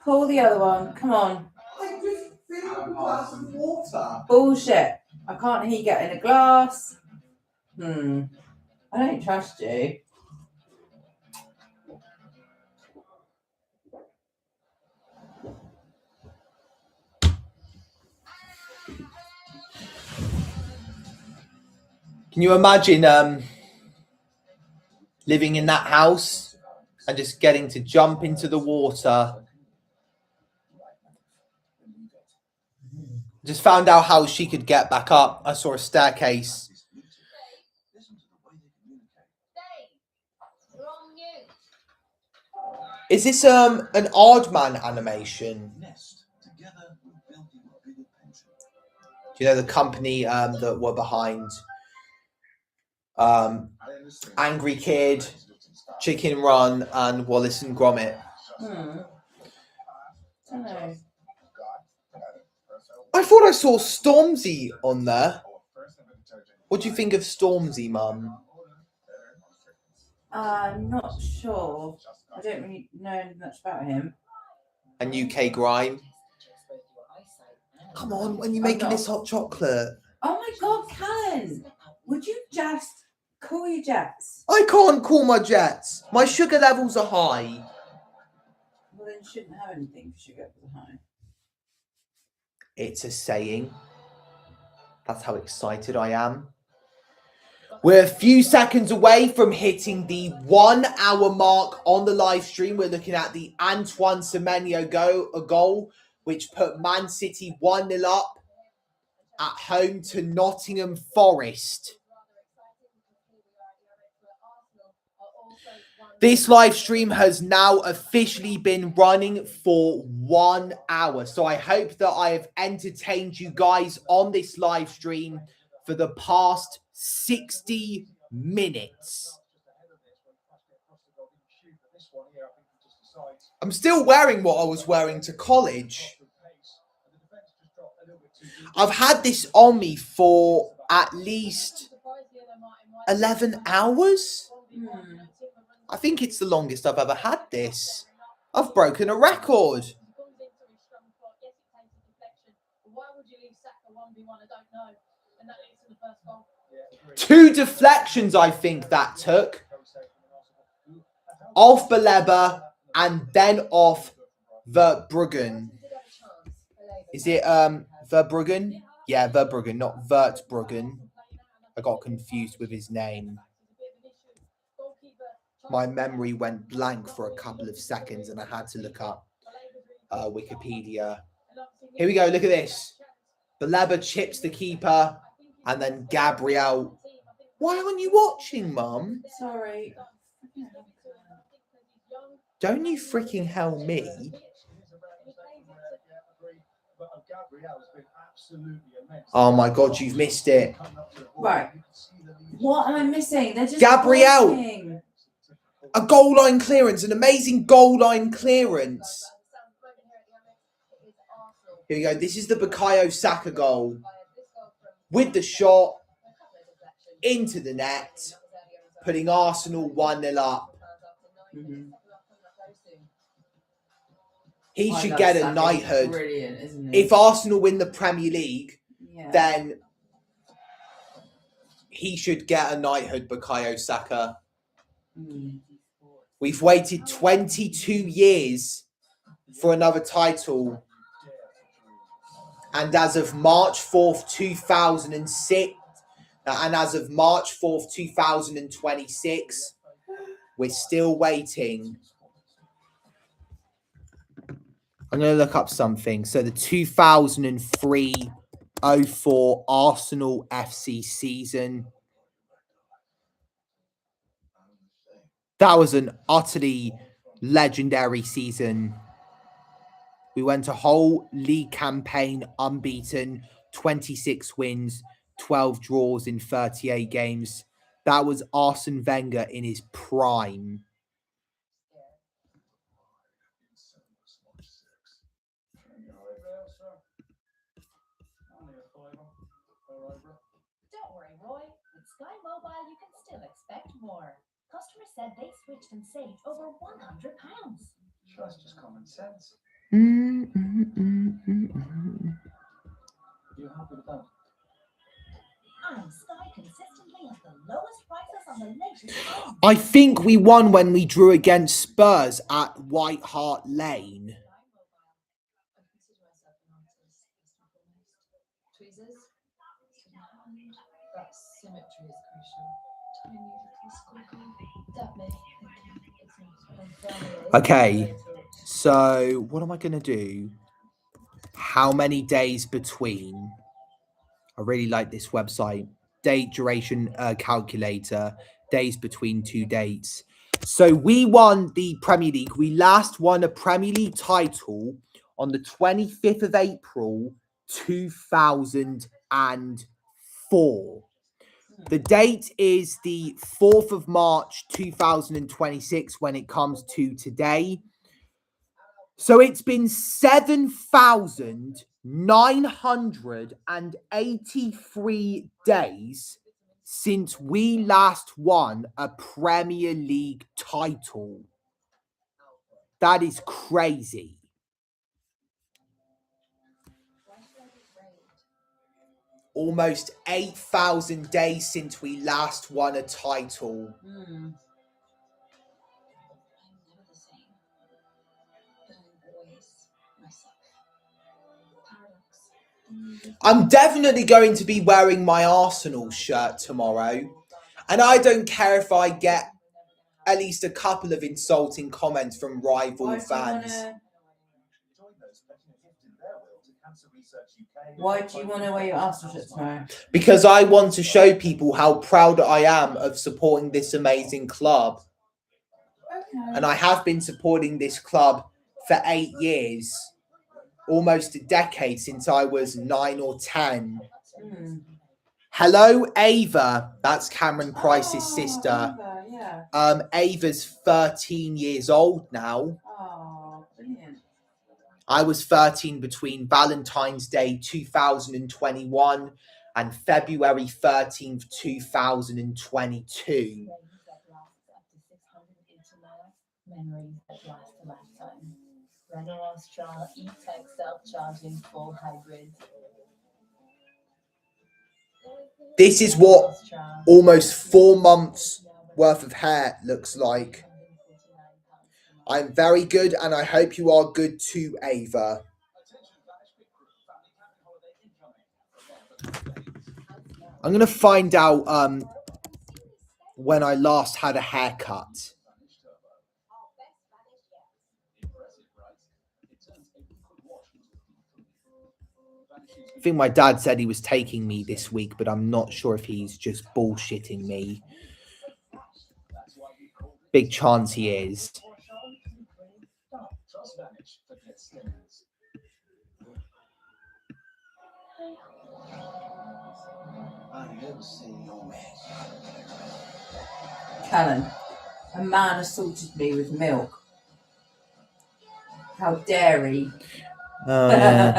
pull the other one. Come on. I just filled a glass of water. Bullshit. I can't hear you getting a glass. I don't trust you. Can you imagine living in that house and just getting to jump into the water? Just found out how she could get back up. I saw a staircase. Is this an Aardman animation? Do you know the company that were behind Angry Kid, Chicken Run, and Wallace and Gromit? I thought I saw Stormzy on there. What do you think of Stormzy, Mum? I'm not sure. I don't really know much about him. And UK Grime. Come on, when you're making this hot chocolate. Oh my God, Callan! Would you just cool your jets? I can't cool my jets. My sugar levels are high. Well, then you shouldn't have anything for sugar levels high. It's a saying. That's how excited I am. We're a few seconds away from hitting the 1 hour mark on the live stream. We're looking at the Antoine Semenyo goal, which put Man City 1-0 up at home to Nottingham Forest. This live stream has now officially been running for 1 hour. So I hope that I have entertained you guys on this live stream for the past 60 minutes. I'm still wearing what I was wearing to college. I've had this on me for at least 11 hours. I think it's the longest I've ever had this. I've broken a record. 2 deflections, I think that took. Off Baleba and then off Verbruggen. Is it Verbruggen? Yeah, Verbruggen, not Vertbruggen. I got confused with his name. My memory went blank for a couple of seconds and I had to look up Wikipedia. Here we go, look at this. Baleba chips the keeper and then Gabriel. Why aren't you watching, Mum? Sorry. Don't you freaking hell me. Oh my God, you've missed it. Right. What am I missing? They're just Gabriel. talking. A goal line clearance, an amazing goal line clearance. Here we go. This is the Bukayo Saka goal. With the shot into the net, putting Arsenal 1-0 up. He should get a knighthood. Brilliant, isn't he? If Arsenal win the Premier League, then he should get a knighthood, Bukayo Saka. We've waited 22 years for another title. And as of March 4th, 2006, and as of March 4th, 2026, we're still waiting. I'm going to look up something. So the 2003-04 Arsenal FC season. That was an utterly legendary season. We went a whole league campaign unbeaten, 26 wins, 12 draws in 38 games. That was Arsene Wenger in his prime. Don't worry, Roy. With Sky Mobile, you can still expect more. Customers said they switched and saved over £100. Sure, that's just common sense. You happy with that? And Sky consistently has the lowest prices on the latest phones. I think we won when we drew against Spurs at White Hart Lane. That symmetry is crucial. Okay, so what am I going to do? How many days between? I really like this website. Date duration calculator. Days between 2 dates. So we won the Premier League. We last won a Premier League title on the 25th of April, 2004. The date is the 4th of March, 2026 when it comes to today. So it's been 7,983 days since we last won a Premier League title. That is crazy. Almost 8,000 days since we last won a title. I'm definitely going to be wearing my Arsenal shirt tomorrow. And I don't care if I get at least a couple of insulting comments from rival fans. Why do you want to wear your Arsenal shirt tomorrow? Because I want to show people how proud I am of supporting this amazing club. and I have been supporting this club for 8 years, almost a decade, since I was 9 or 10. Mm. Hello, Ava. That's Cameron Price's sister. Ava, yeah. Ava's 13 years old now. Oh, brilliant. I was 13 between Valentine's Day 2021 and February 13th, 2022. Memories that last a lifetime. Renault Austral E-Tech self-charging full hybrid. This is what almost 4 months worth of hair looks like. I'm very good, and I hope you are good too, Ava. I'm going to find out when I last had a haircut. I think my dad said he was taking me this week, but I'm not sure if he's just bullshitting me. Big chance he is. Callan, a man assaulted me with milk. How dare he? Oh, yeah.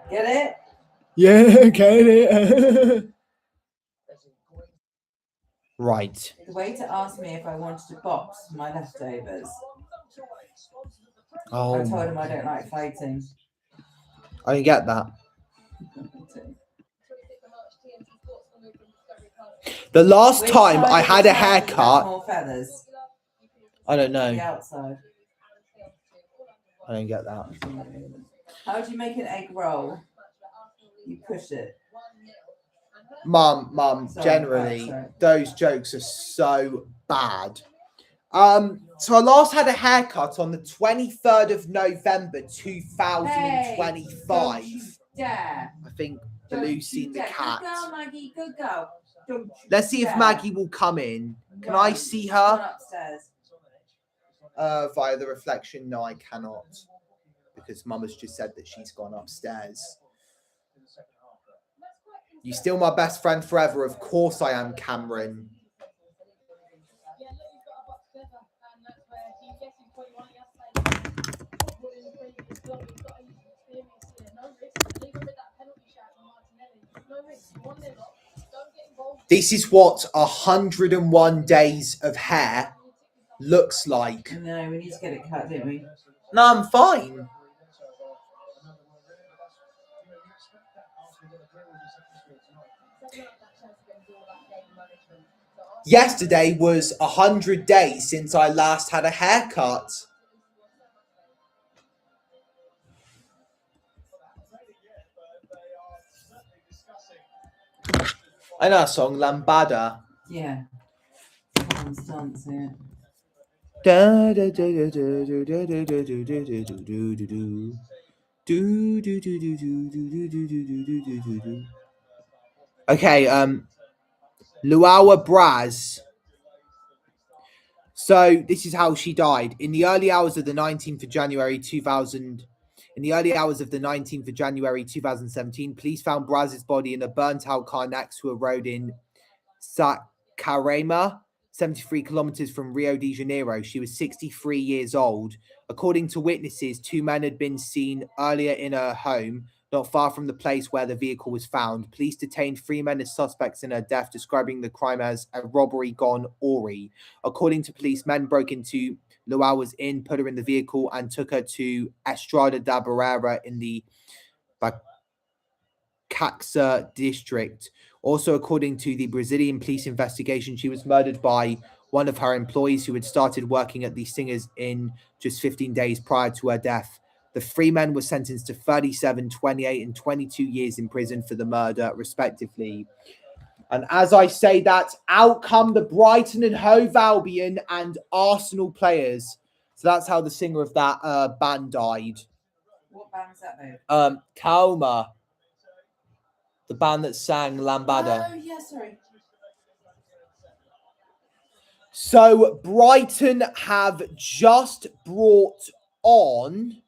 Get it? Yeah, get it. Right. The way to ask me if I wanted to box my leftovers. Oh, I told him I don't like fighting. I didn't get that. The last time I had a haircut, More feathers. I don't The know. outside. I don't get that. How do you make an egg roll? You push it. Mum, Sorry, generally, sorry. those jokes are so bad. So I last had a haircut on the 23rd of November, 2025. Don't you dare. I think Don't Lucy you and the dare. cat. Good girl, Maggie. Good girl. Don't you Let's see if dare. Maggie will come in. Can No, I see she's her? gone upstairs. Via the reflection? No, I cannot. Because Mum has just said that she's gone upstairs. You still my best friend forever? Of course I am, Cameron. This is what 101 days of hair looks like. No, we need to get it cut, don't we? No, I'm fine. Yesterday was 100 days since I last had a haircut. I know a song, Lambada. Yeah. Someone's dancing. Da da da da da da da da da da da da do do do. Do do do do do do do do do do do do do. Okay, Luawa Braz. So this is how she died. In the early hours of the 19th of January 2000. In the early hours of the 19th of January 2017, police found Braz's body in a burnt-out car next to a road in Saquarema, 73 kilometers from Rio de Janeiro. She was 63 years old. According to witnesses, 2 men had been seen earlier in her home, not far from the place where the vehicle was found. Police detained 3 men as suspects in her death, describing the crime as a robbery gone awry. According to police, men broke into Luawa's inn, put her in the vehicle, and took her to Estrada da Barrera in the Caxa district. Also, according to the Brazilian police investigation, she was murdered by one of her employees who had started working at the Singer's Inn just 15 days prior to her death. The 3 men were sentenced to 37, 28, and 22 years in prison for the murder, respectively. And as I say that, out come the Brighton and Hove Albion and Arsenal players. So that's how the singer of that band died. What band's that though? Calma. The band that sang Lambada. Oh, yeah, sorry. So Brighton have just brought on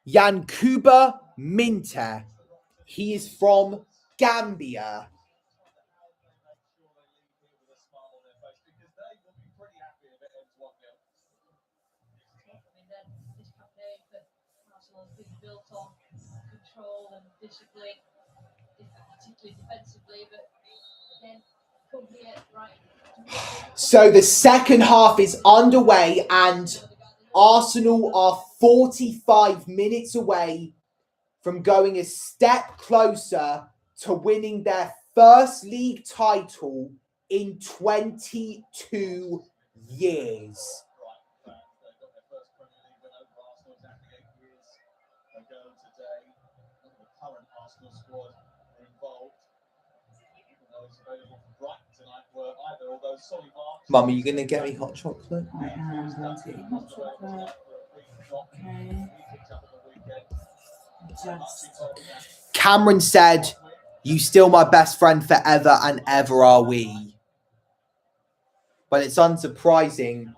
Yankuba Minte. He is from Gambia. This campaign for Arsenal has been built on control and discipline, particularly defensively, but again, come here, right. So the second half is underway and Arsenal are 45 minutes away from going a step closer to winning their first league title in 22 years. Mum, are you going to get me hot chocolate? I am going to eat hot chocolate. Okay. Just. Cameron said, "You still my best friend forever and ever are we." But it's unsurprising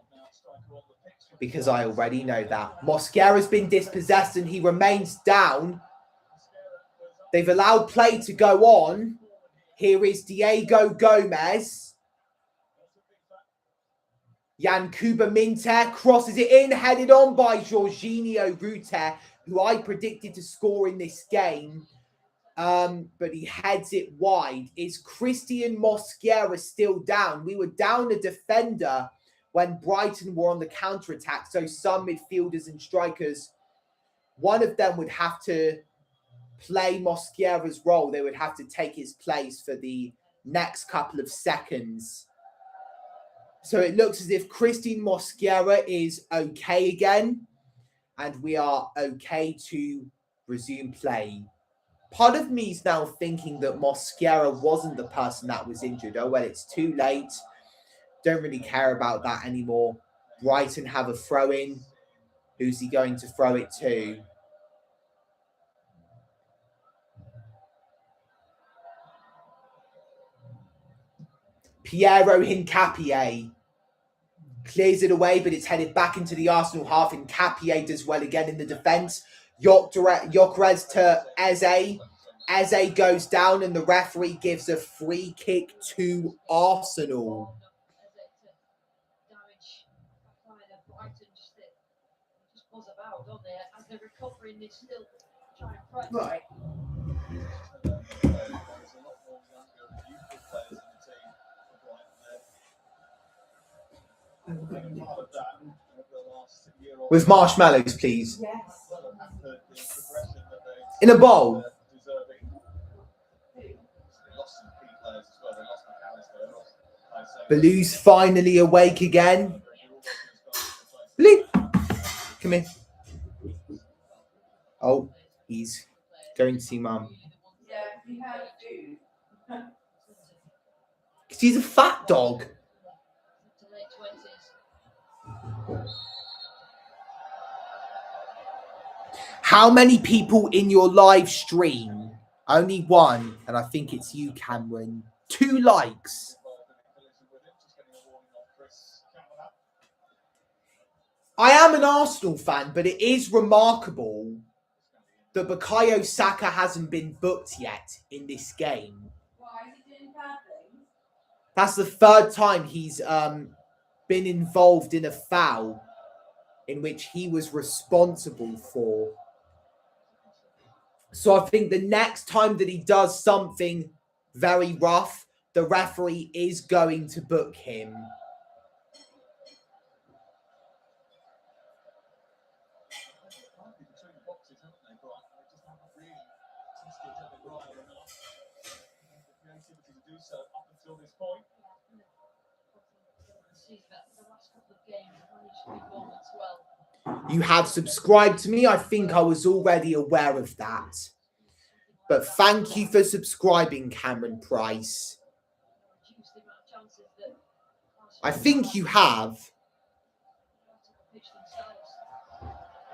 because I already know that. Mosquera's been dispossessed and he remains down. They've allowed play to go on. Here is Diego Gomez. Yankuba Minte crosses it in, headed on by Jorginho Rutter, who I predicted to score in this game. But he heads it wide. Is Christian Mosquera still down? We were down a defender when Brighton were on the counter-attack. So some midfielders and strikers, one of them would have to play Mosquera's role. They would have to take his place for the next couple of seconds. So it looks as if Christian Mosquera is okay again. And we are okay to resume play. Part of me is now thinking that Mosquera wasn't the person that was injured. Oh, well, it's too late. Don't really care about that anymore. Brighton have a throw-in. Who's he going to throw it to? Piero Hincapié clears it away, but it's headed back into the Arsenal half. Hincapié does well again in the defence. Gyökeres to Eze. Eze goes down and the referee gives a free kick to Arsenal. Right. With marshmallows, please. Yes. In a bowl. Baloo's finally awake again. Baloo, come here. Oh, he's going to see Mum. Yeah, he had food. Because he's a fat dog. How many people in your live stream? Only one, and I think it's you, Cameron. 2 likes. I am an Arsenal fan, but it is remarkable that Bukayo Saka hasn't been booked yet in this game. Why is he doing bad things? That's the 3rd time he's been involved in a foul in which he was responsible for. So I think the next time that he does something very rough, the referee is going to book him. You have subscribed to me. I think I was already aware of that. But thank you for subscribing, Cameron Price. I think you have.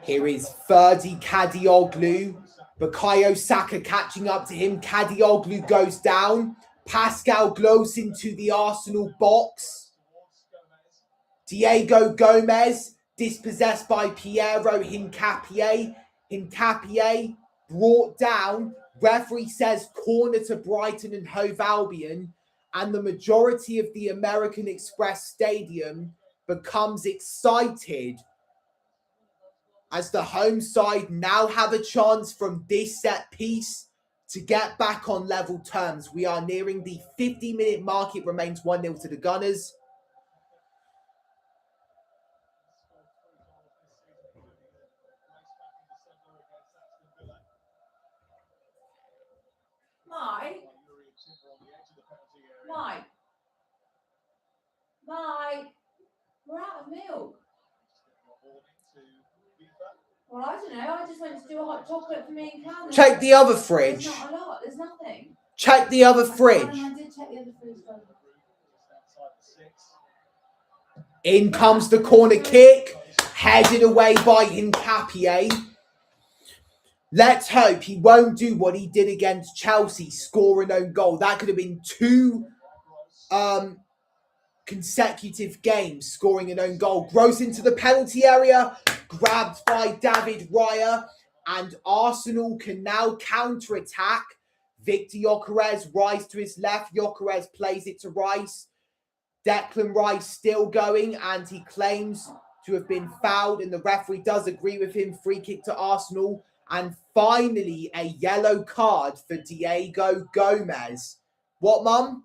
Here is Ferdi Kadioglu. Bukayo Saka catching up to him. Kadioglu goes down. Pascal Gross into the Arsenal box. Diego Gomez dispossessed by Piero Hincapié. Hincapié brought down. Referee says corner to Brighton and Hove Albion, and the majority of the American Express Stadium becomes excited as the home side now have a chance from this set piece to get back on level terms. We are nearing the 50-minute mark. It remains 1-0 to the Gunners. Mike, we're out of milk. Well, I don't know. I just went to do a hot chocolate for me and Cam. Check the other fridge. There's not a lot. There's nothing. Check the other fridge. I did check the other fridge. In comes the corner kick, headed away by Hincapié. Let's hope he won't do what he did against Chelsea, score an own goal. That could have been 2 consecutive games scoring an own goal. Gross into the penalty area, grabbed by David Raya, and Arsenal can now counter-attack. Victor Gyökeres, Rice to his left. Gyökeres plays it to Rice. Declan Rice still going, and he claims to have been fouled, and the referee does agree with him. Free kick to Arsenal. And finally, a yellow card for Diego Gomez. What, Mum?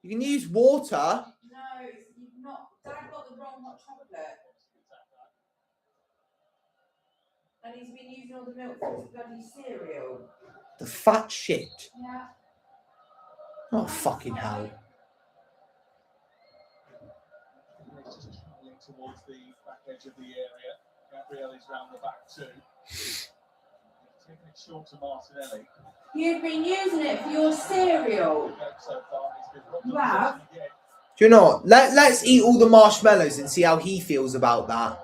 You can use water. No, you've not. Dad got the wrong hot chocolate. And he's been using all the milk for his bloody cereal. The fat shit. Yeah. Oh, fucking hell. Just travelling towards the back edge of the area. Gabriel is round the back too. Taking it short to Martinelli. You've been using it for your cereal. So far, he's been You have? Do you know what? Let's eat all the marshmallows and see how he feels about that.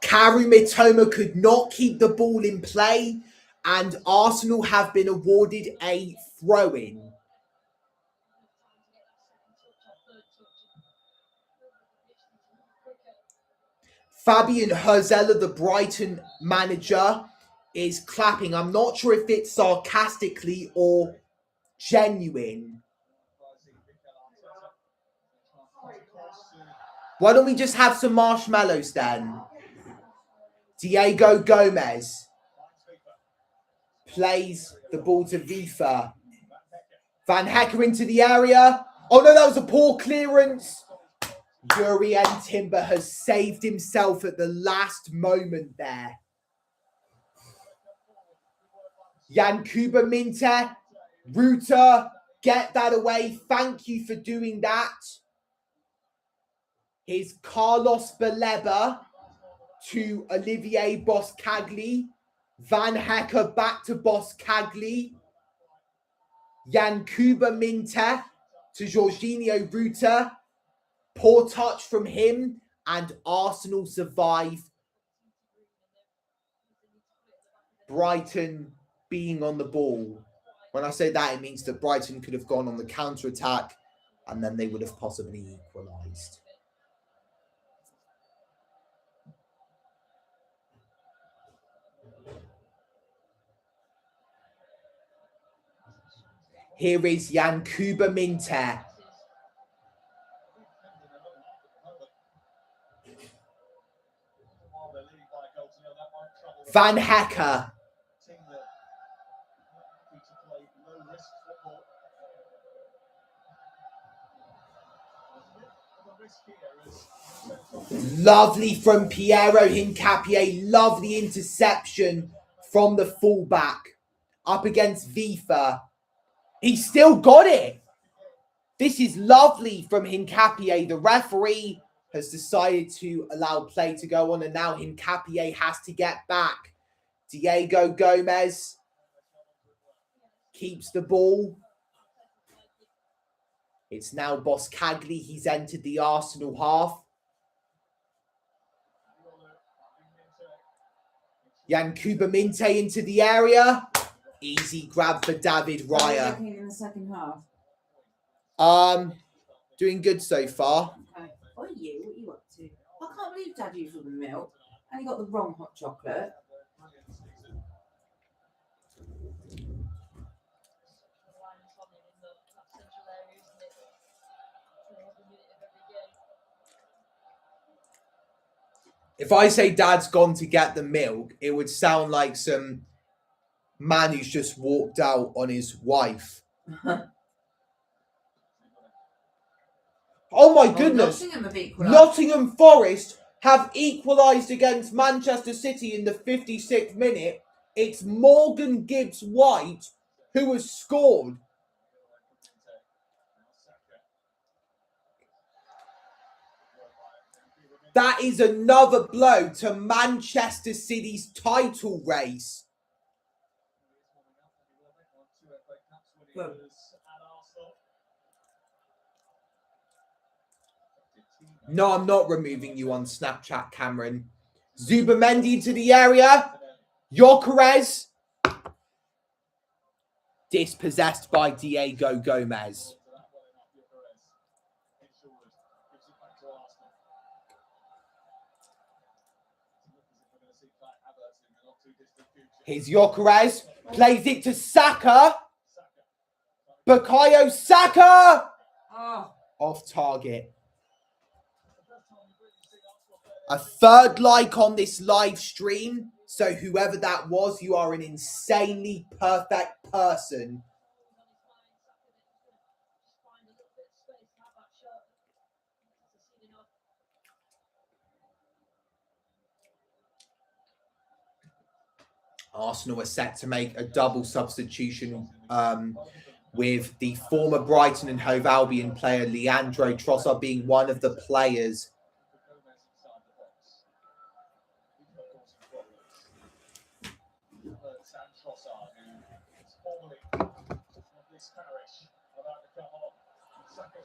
Karu Mitoma could not keep the ball in play, and Arsenal have been awarded a throw-in. Fabian Herzella, the Brighton manager, is clapping. I'm not sure if it's sarcastically or genuine. Why don't we just have some marshmallows then? Diego Gomez plays the ball to Vifa. Van Hecker into the area. Oh no, that was a poor clearance. Jurien Timber has saved himself at the last moment there. Yankuba Minte, Ruta, get that away. Thank you for doing that. Here's Carlos Baleba to Olivier Boscagli. Van Hecker back to Boscagli. Yankuba Minte to Jorginho Ruta. Poor touch from him, and Arsenal survive. Brighton being on the ball. When I say that, it means that Brighton could have gone on the counter-attack, and then they would have possibly equalised. Here is Yankuba Minte. Van Hecker. Lovely from Piero Hincapié. Lovely interception from the fullback. Up against Vifa. He still got it. This is lovely from Hincapié. The referee has decided to allow play to go on, and now Hincapié has to get back. Diego Gomez keeps the ball. It's now Boscagli. He's entered the Arsenal half. Yankuba Minte into the area. Easy grab for David How are you Raya. looking in the second half? Doing good so far. Okay. What are you up to? I can't believe Dad used all the milk and he got the wrong hot chocolate. If I say Dad's gone to get the milk, it would sound like some man who's just walked out on his wife. Oh my goodness! Nottingham have equalised. Nottingham Forest have equalised against Manchester City in the 56th minute. It's Morgan Gibbs-White who has scored. That is another blow to Manchester City's title race. No, I'm not removing you on Snapchat, Cameron. Zubamendi to the area. Gyökeres. Dispossessed by Diego Gomez. Here's Gyökeres. Plays it to Saka. Bukayo Saka. Oh. Off target. A third like on this live stream. So whoever that was, you are an insanely perfect person. Arsenal are set to make a double substitution with the former Brighton and Hove Albion player Leandro Trossard being one of the players.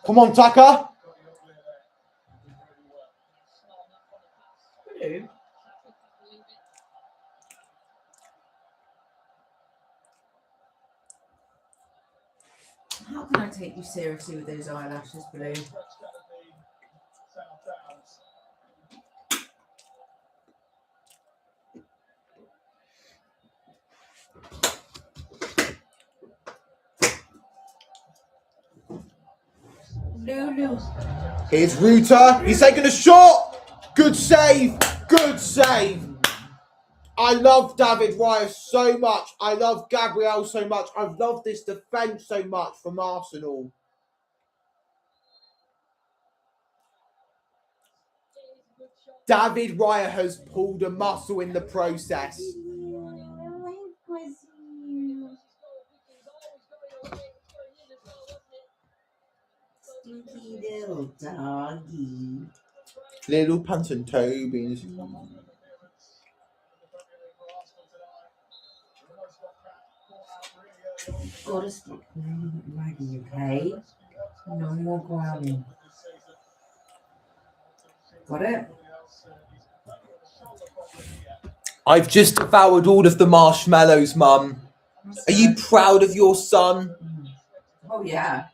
Come on, Tucker. Hello. How can I take you seriously with those eyelashes, Blue? Lulu. Here's Ruta. He's taking a shot. Good save. Good save. I love David Raya so much. I love Gabriel so much. I've loved this defence so much from Arsenal. David Raya has pulled a muscle in the process. Stinky little doggy. Little Punt and Tobies. Gotta stop wagging, okay? No more growling. Got it? I've just devoured all of the marshmallows, Mum. Are you proud of your son? Oh, yeah.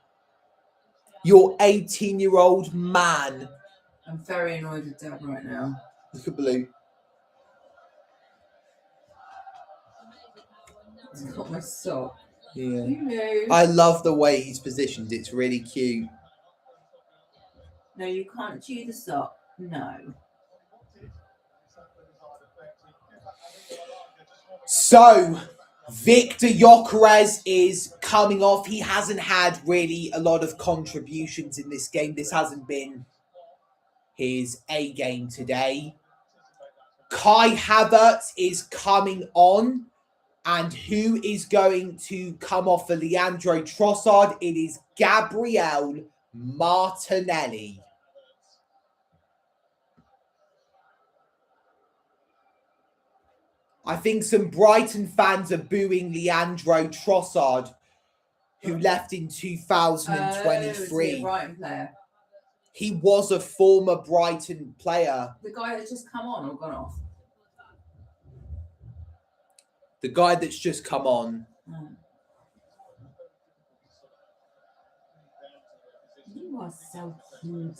Your 18-year-old man. I'm very annoyed with Dad right now. Look at Blue. He's got my sock. Yeah. Hello. I love the way he's positioned. It's really cute. No, you can't chew the sock. No. So, Victor Gyökeres is coming off. He hasn't had really a lot of contributions in this game. This hasn't been his A game today. Kai Havertz is coming on. And who is going to come off for Leandro Trossard? It is Gabriel Martinelli. I think some Brighton fans are booing Leandro Trossard, who left in 2023. Is he a Brighton player? He was a former Brighton player. The guy that's just come on or gone off? The guy that's just come on. You are so cute.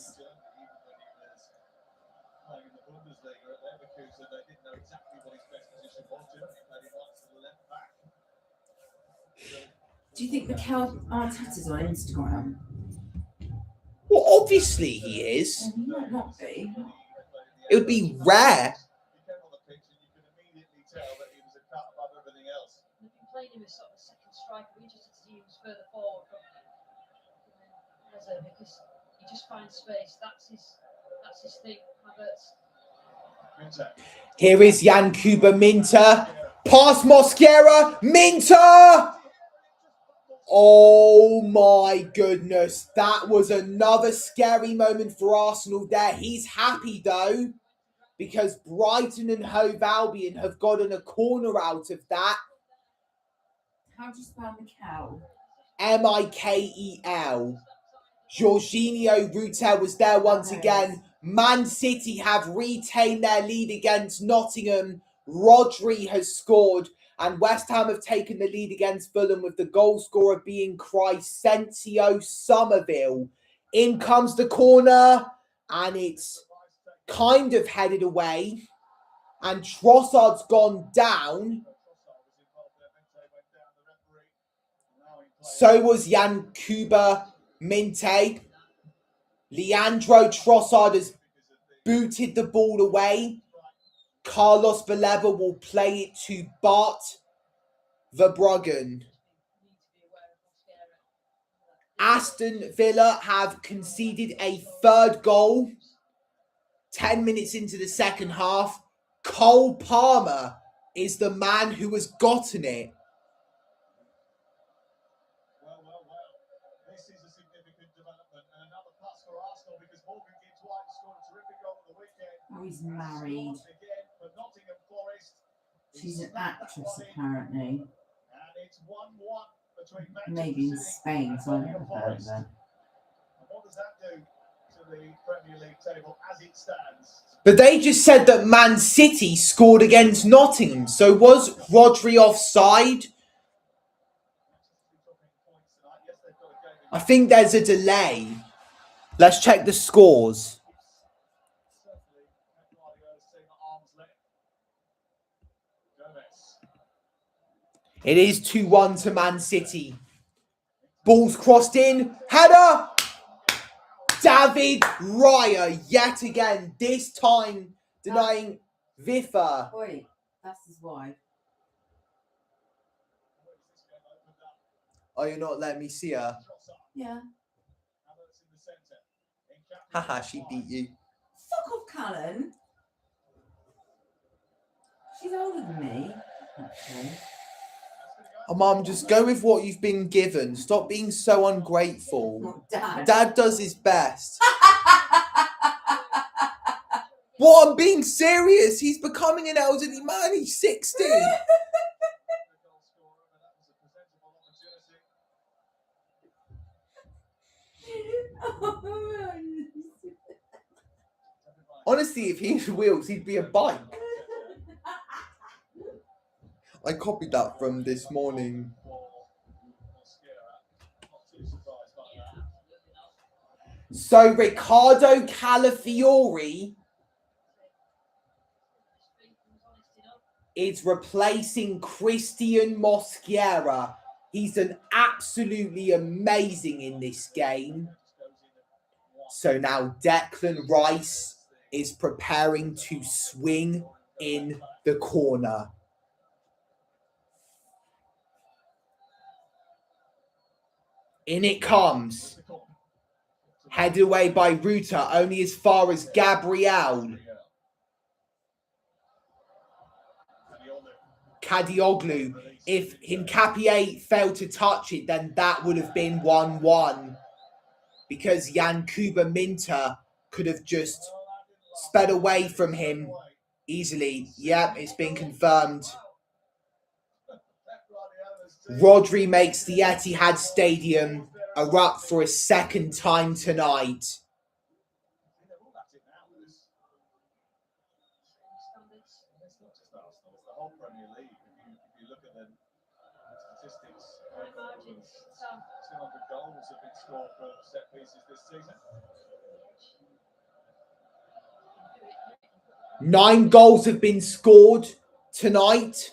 Do you think Mikel Arteta's on Instagram? Well, obviously he is. He might not be. It would be rare. They've been playing him as sort of a second striker. We're interested to see who's further forward. Because he just finds space. That's his thing. Havertz. Here is Yankuba Minter. Past Mosquera. Minter! Oh my goodness. That was another scary moment for Arsenal there. He's happy though, because Brighton and Hove Albion have gotten a corner out of that. How do you spell Mikel? Mikel. Jorginho Rutel was there once again. Man City have retained their lead against Nottingham. Rodri has scored, and West Ham have taken the lead against Fulham, with the goal scorer being Crysencio Somerville. In comes the corner, and it's kind of headed away, and Trossard's gone down. So was Yankuba Minte. Leandro Trossard has booted the ball away. Carlos Baleba will play it to Bart Verbruggen. Aston Villa have conceded a third goal 10 minutes into the second half. Cole Palmer is the man who has gotten it. This is a significant development and another plus for Arsenal, because Morgan Gibbs White scored a terrific goal at the weekend. Oh, he's married. Again for Nottingham Forest. She's an actress, apparently. And it's 1-1 between Manchester Maybe in City Spain, and so I've Nottingham never heard of Forest. her. And what does that do to the Premier League table as it stands? But they just said that Man City scored against Nottingham. So was Rodri offside? I think there's a delay. Let's check the scores. It is 2-1 to Man City. Ball's crossed in. Header! David Raya yet again. This time denying Viffa. Wait, that's his wife. Oh, you're not letting me see her? Yeah. Haha, she beat you. Fuck off, Callan. She's older than me, actually. Oh, Mum, just go with what you've been given. Stop being so ungrateful. Not Dad. Dad does his best. What? I'm being serious. He's becoming an elderly man. He's 60. Honestly, if he had wheels, he'd be a bike. I copied that from this morning. So Ricardo Calafiori is replacing Christian Mosquera. He's an absolutely amazing in this game. So now Declan Rice is preparing to swing in the corner. In it comes. Headed away by Ruta, only as far as Gabriel. Kadioglu. If Hincapié failed to touch it, then that would have been 1-1. Because Yankuba Minter could have just sped away from him easily. Yep, it's been confirmed. Rodri makes the Etihad Stadium erupt for a second time tonight. Sam. 200 goals have been scored from set pieces this season. 9 goals have been scored tonight.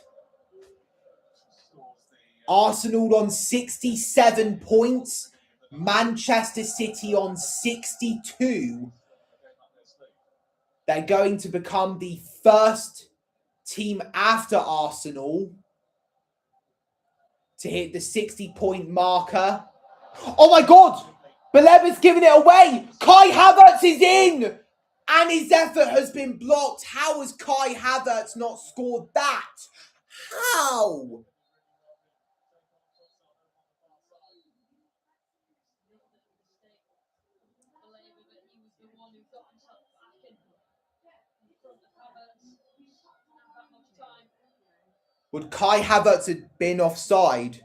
Arsenal on 67 points. Manchester City on 62. They're going to become the first team after Arsenal to hit the 60-point marker. Oh my God! Baleba's giving it away! Kai Havertz is in! And his effort has been blocked. How has Kai Havertz not scored that? How? Would Kai Havertz have been offside?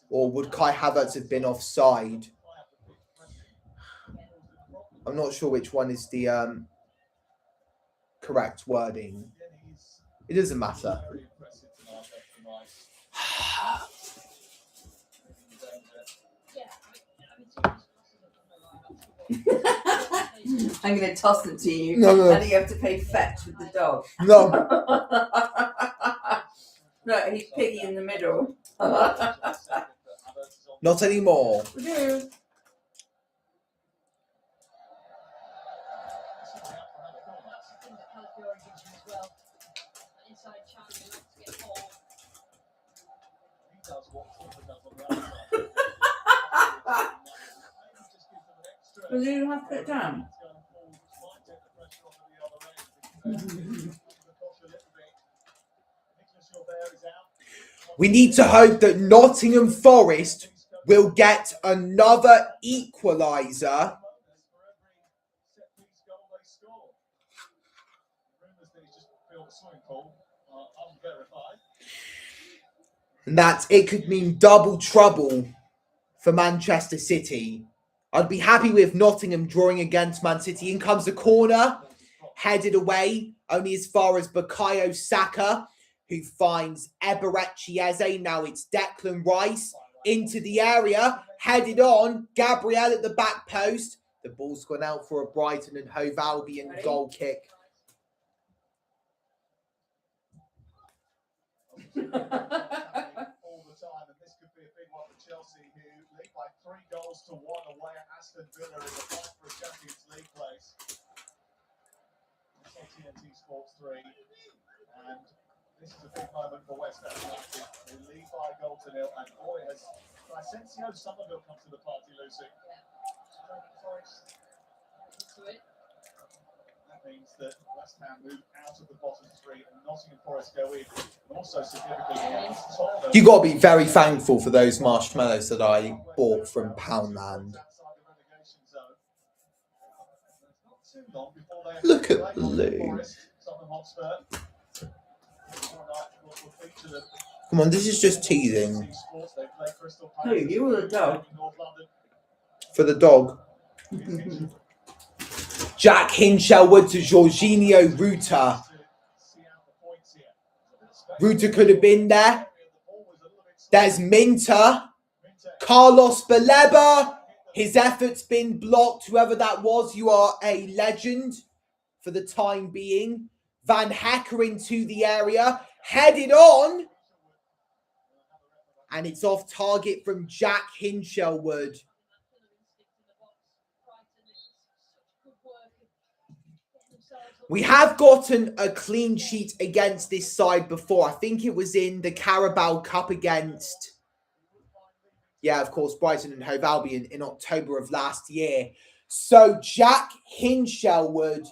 Or would Kai Havertz have been offside? I'm not sure which one is the correct wording. It doesn't matter. I'm going to toss it to you. No. And you have to play fetch with the dog. No. Look, he's piggy in the middle. Not anymore. We do. Will you have to put it down? We need to hope that Nottingham Forest will get another equaliser. And that it could mean double trouble for Manchester City. I'd be happy with Nottingham drawing against Man City. In comes the corner, headed away, only as far as Bukayo Saka, who finds Eberechi Eze. Now it's Declan Rice into the area, headed on. Gabriel at the back post. The ball's gone out for a Brighton and Hove Albion goal kick. All the time, and this could be a big one for Chelsea, who lead by 3 goals to 1 away at Aston Villa in the fight for a Champions League place. It's on TNT Sports 3, and this is a big moment for West Ham United. They lead by a goal to 0, and boy, has Asensio Somerville come to the party, Lucy. That means that West Ham move out of the bottom 3 and Nottingham Forest go in. And also significantly, Tottenham. You got to be very thankful for those marshmallows that I bought from Poundland. Look at Lou. Come on, this is just teasing. Who, you or the dog? For the dog. Jack Hinchelwood to Jorginho Ruta. Ruta could have been there. There's Minter. Carlos Baleba. His effort's been blocked. Whoever that was, you are a legend for the time being. Van Hecker into the area. Headed on. And it's off target from Jack Hinchelwood. We have gotten a clean sheet against this side before. I think it was in the Carabao Cup against, yeah, of course, Brighton and Hove Albion in October of last year. So Jack Hinchelwood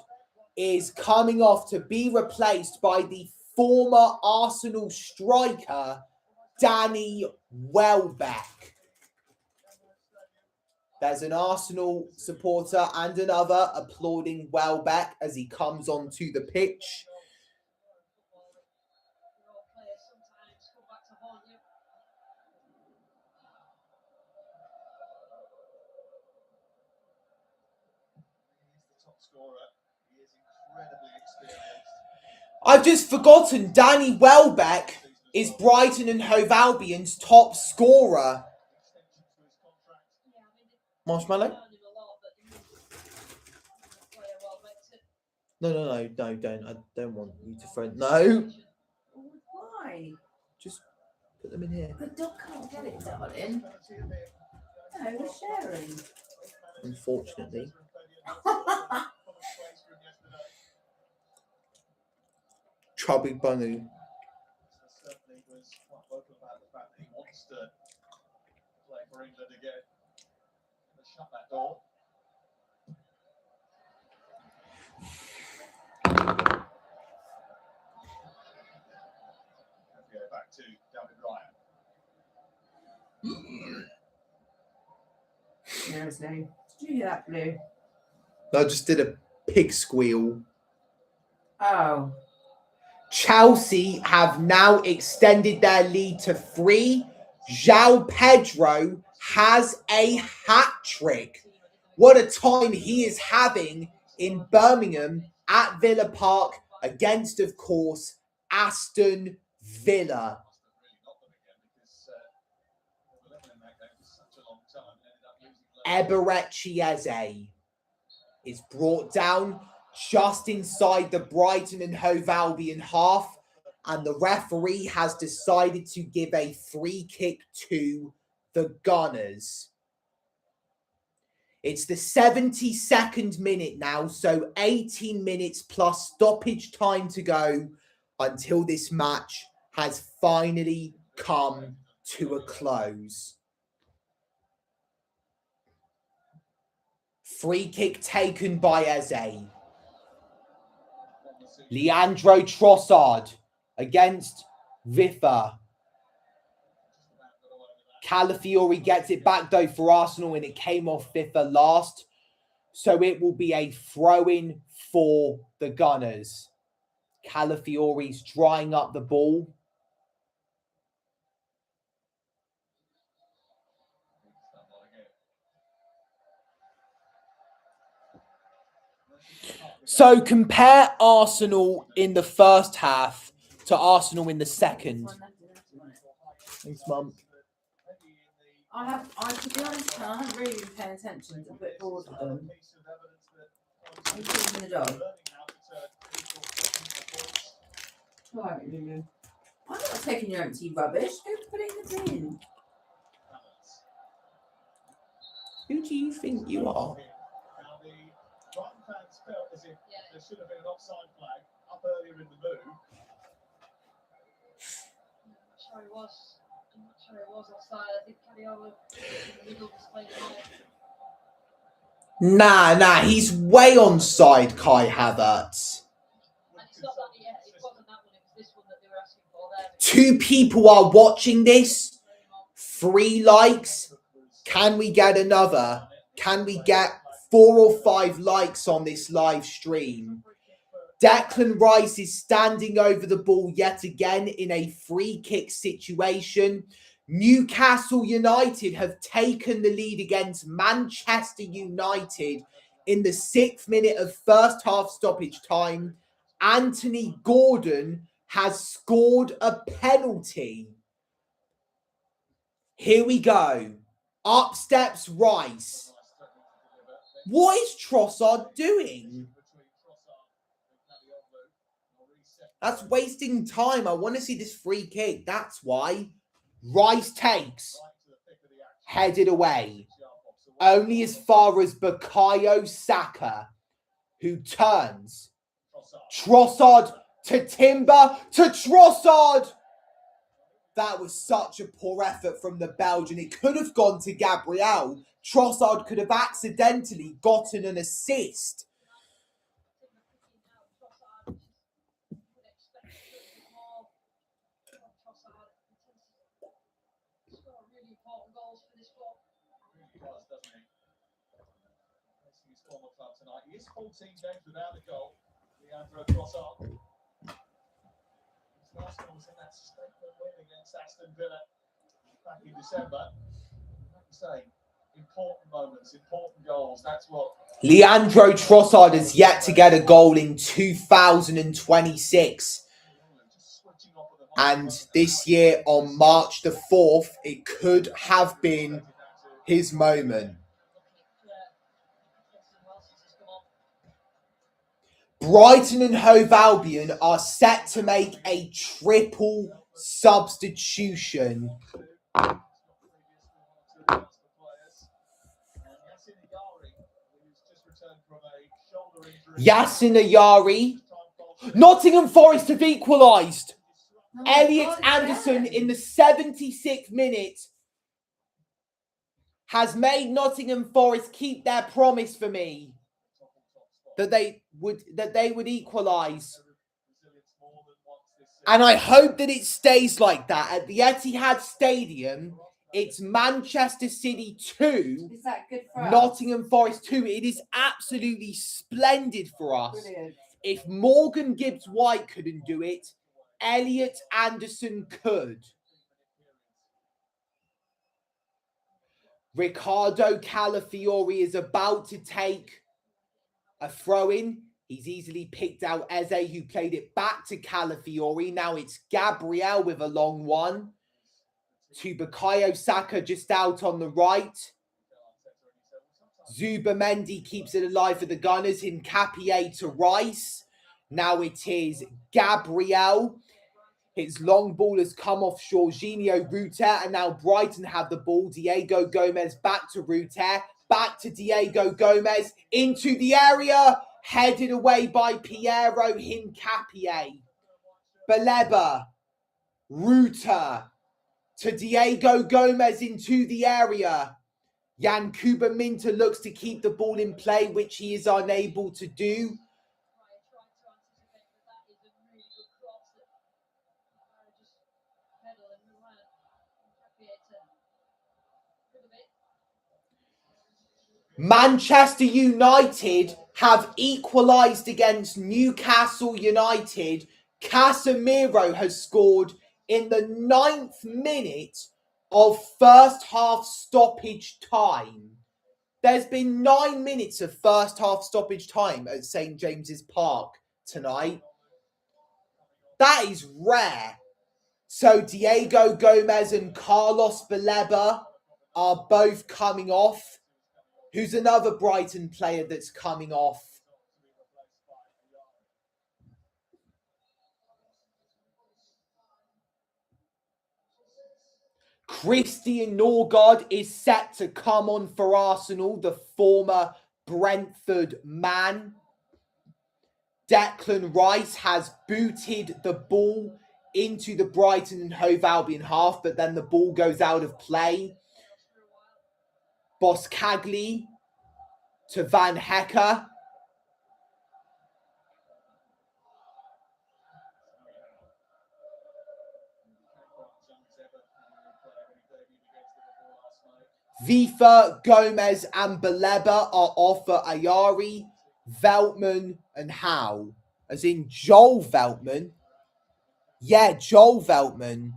is coming off to be replaced by the former Arsenal striker, Danny Welbeck. There's an Arsenal supporter and another applauding Welbeck as he comes onto the pitch. I've just forgotten Danny Welbeck is Brighton and Hove Albion's top scorer. Marshmallow? No, don't. I don't want you to throw. No. Why? Just put them in here. The dog can't get it, darling. No, we're sharing. Unfortunately. Chubby bunny. Certainly was quite vocal about the fact that he wants to play for England again. Shut that door. Go back to David Ryan. Seriously. Did you hear that, Blue? I just did a pig squeal. Oh. Chelsea have now extended their lead to 3. João Pedro has a hat-trick. What a time he is having in Birmingham at Villa Park against, of course, Aston Villa. Eberechi Eze is brought down just inside the Brighton and Hove Albion half, and the referee has decided to give a free kick to the Gunners. It's the 72nd minute now, so 18 minutes plus stoppage time to go until this match has finally come to a close. Free kick taken by Eze. Leandro Trossard against Vifa. Calafiori gets it back though for Arsenal, and it came off Vifa last. So it will be a throw-in for the Gunners. Calafiori's drying up the ball. So compare Arsenal in the first half to Arsenal in the second. Thanks, Mum. To be honest, I haven't really been paying attention to a bit bored of them. I'm feeding the dog. Alright, Lulu. I'm not taking your empty rubbish. Go put it in the bin. Who do you think you are? Brighton fans felt as if there should have been an offside flag up earlier in the move. I'm not sure it was offside. I think Calafiori in the middle displayed it. Nah, he's way onside, Kai Havertz. And it's not that, it wasn't that one, it was this one that they were asking for there. 2 people are watching this. 3 likes. Can we get another? Can we get 4 or 5 likes on this live stream? Declan Rice is standing over the ball yet again in a free kick situation. Newcastle United have taken the lead against Manchester United in the 6th minute of first half stoppage time. Anthony Gordon has scored a penalty. Here we go. Up steps Rice. What is Trossard doing? That's wasting time. I want to see this free kick. That's why. Rice takes. Headed away. Only as far as Bukayo Saka, who turns. Trossard to Timber to Trossard. That was such a poor effort from the Belgian. It could have gone to Gabriel. Trossard could have accidentally gotten an assist. He is 14 games without a goal. Leandro Trossard. Arsenal was in that statement win against Aston Villa back in December. Like you say, important moments, important goals. That's what. Leandro Trossard has yet to get a goal in 2026. And this year on March the 4th, it could have been his moment. Brighton and Hove Albion are set to make a triple substitution. Yasin Ayari. Nottingham Forest have equalised. Oh, Elliot God, Anderson again. in the 76th minute has made Nottingham Forest keep their promise for me that they would equalise. And I hope that it stays like that. At the Etihad Stadium, it's Manchester City 2, Is that good for us? Nottingham Forest 2. It is absolutely splendid for us. Brilliant. If Morgan Gibbs-White couldn't do it, Elliot Anderson could. Ricardo Calafiori is about to take a throw-in. He's easily picked out Eze, who played it back to Calafiori. Now it's Gabriel with a long one to Bukayo Saka just out on the right. Zubamendi keeps it alive for the Gunners. Hincapié to Rice. Now it is Gabriel. His long ball has come off Jorginho Ruter, and now Brighton have the ball. Diego Gomez back to Ruter, back to Diego Gomez, into the area, headed away by Piero Hincapié. Baleba, Ruter, to Diego Gomez into the area. Yankuba Minta looks to keep the ball in play, which he is unable to do. Manchester United have equalised against Newcastle United. Casemiro has scored in the 9th minute of first half stoppage time. There's been 9 minutes of first half stoppage time at St. James's Park tonight. That is rare. So Diego Gomez and Carlos Baleba are both coming off. Who's another Brighton player that's coming off? Christian Norgard is set to come on for Arsenal, the former Brentford man. Declan Rice has booted the ball into the Brighton and Hove Albion half, but then the ball goes out of play. Boskagli to Van Hecker. Vifa, Gomez and Baleba are off for Ayari, Veltman and Howe. As in Joel Veltman. Yeah, Joel Veltman.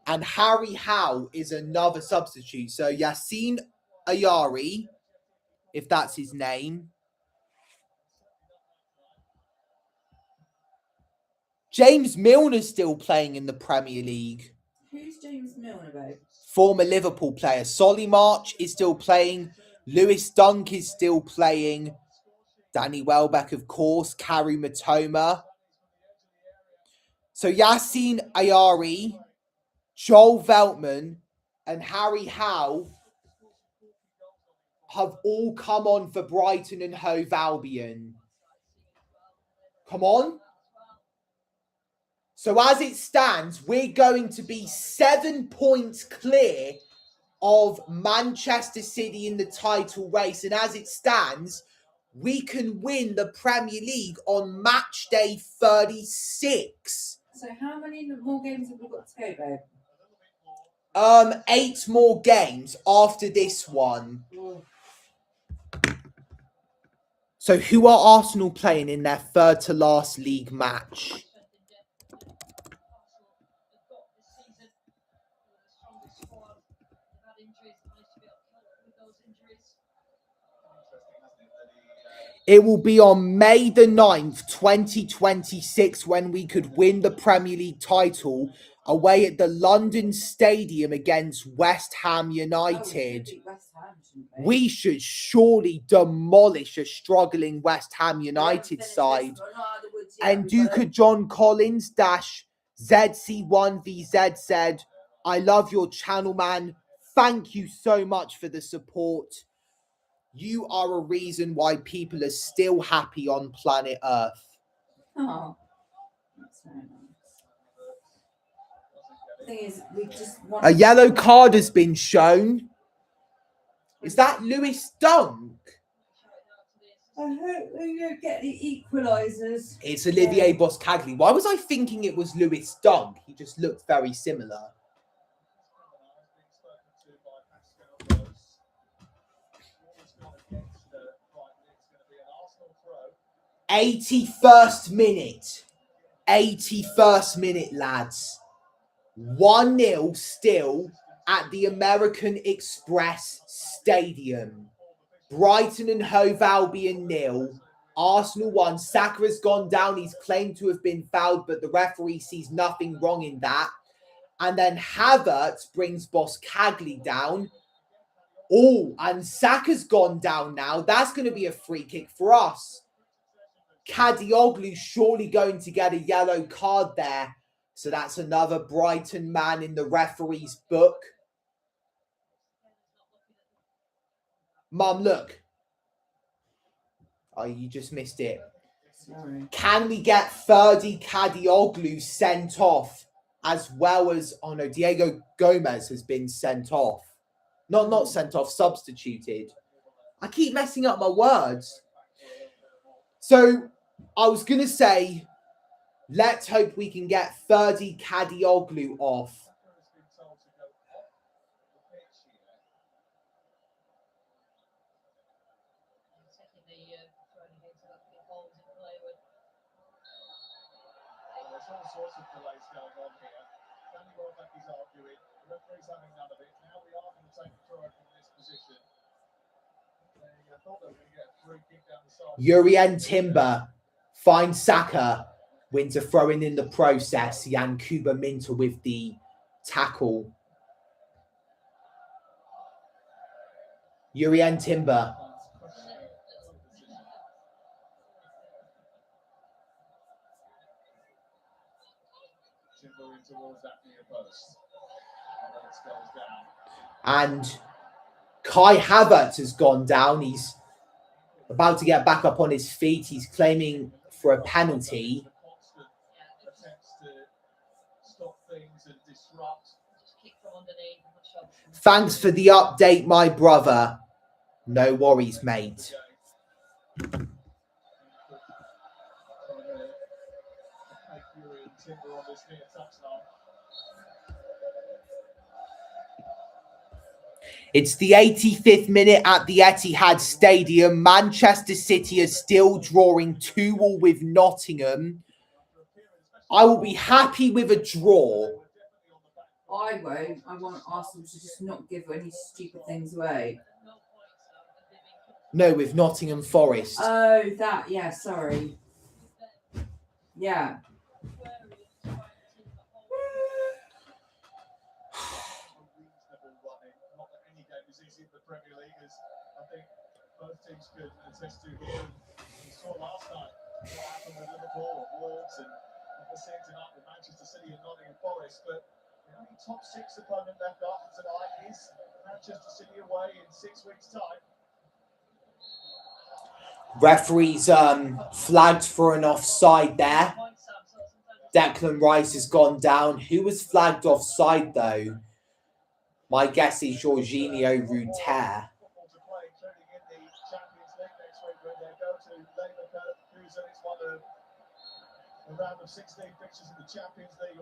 And Harry Howe is another substitute. So Yasin Ayari, if that's his name. James Milner's still playing in the Premier League. Who's James Milner, babe? Former Liverpool player. Solly March is still playing. Lewis Dunk is still playing. Danny Welbeck, of course. Karu Matoma. So Yasin Ayari, Joel Veltman and Harry Howe have all come on for Brighton and Hove Albion. Come on. So as it stands, we're going to be 7 points clear of Manchester City in the title race. And as it stands, we can win the Premier League on match day 36. So how many more games have we got to go, babe? 8 more games after this one. Oh. So who are Arsenal playing in their third to last league match? It will be on May the 9th, 2026, when we could win the Premier League title away at the London Stadium against West Ham United. We should surely demolish a struggling West Ham United side. And Duca John Collins ZC1VZ, I love your channel, man. Thank you so much for the support. You are a reason why people are still happy on planet Earth. Oh, that's very nice. The thing is, we just want A yellow card has been shown. Is that Lewis Dunk? I hope we don't get the equalisers. It's Olivier Boscagli. Why was I thinking it was Lewis Dunk? He just looked very similar. 81st minute. 81st minute, lads. 1-0 still at the American Express Stadium. Brighton and Hove Albion 0. Arsenal 1. Saka has gone down. He's claimed to have been fouled, but the referee sees nothing wrong in that. And then Havertz brings Boscagli down. Oh, and Saka's gone down now. That's going to be a free kick for us. Kadioglu's surely going to get a yellow card there. So that's another Brighton man in the referee's book. Mum, look. Oh, you just missed it. Sorry. Can we get Ferdi Kadioglu sent off as well as... Oh, no, Diego Gomez has been sent off. Not sent off, substituted. I keep messing up my words. So, I was going to say, let's hope we can get Ferdi Kadioglu off. There's all sorts of delays going on here. Danny Welbeck is arguing. The referee's having none of it. Now we are going to take a throw from this position. I thought they were going to get a free kick down the side. Jurrien Timber finds Saka, wins a throw-in the process. Yankuba Minter with the tackle. Jurrien Timber. And Kai Havertz has gone down. He's about to get back up on his feet. He's claiming for a penalty. Thanks for the update, my brother. No worries, mate. It's the 85th minute at the Etihad Stadium. Manchester City are still drawing 2-2 with Nottingham. I will be happy with a draw. I won't. I want Arsenal to just not give any stupid things away. No, with Nottingham Forest. Oh, that. Yeah, sorry. Yeah. Premier League, as I think both teams could attest to here. We saw last night what happened with Liverpool and Wolves, and we're seeing tonight with Manchester City and Nottingham Forest. But the only top six opponent left after tonight is Manchester City away in 6 weeks' time. Referees flagged for an offside there. Declan Rice has gone down. Who was flagged offside though? My guess is Jorginho Ruter.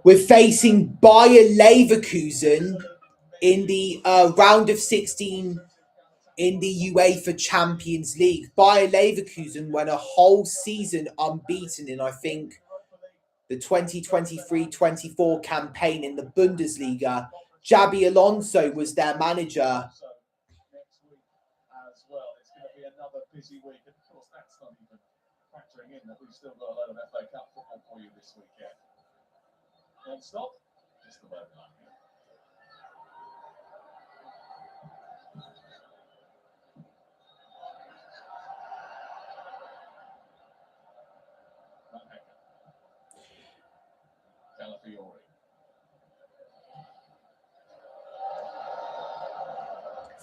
We're facing Bayer Leverkusen in the round of 16 in the UEFA Champions League. Bayer Leverkusen went a whole season unbeaten in, I think, the 2023-24 campaign in the Bundesliga. Xabi Alonso was their manager. So next week as well, it's going to be another busy week. And of course, That's not even factoring in that we've still got a load of FA Cup football for you this weekend. Non-stop, just the way we like it. Calafiori.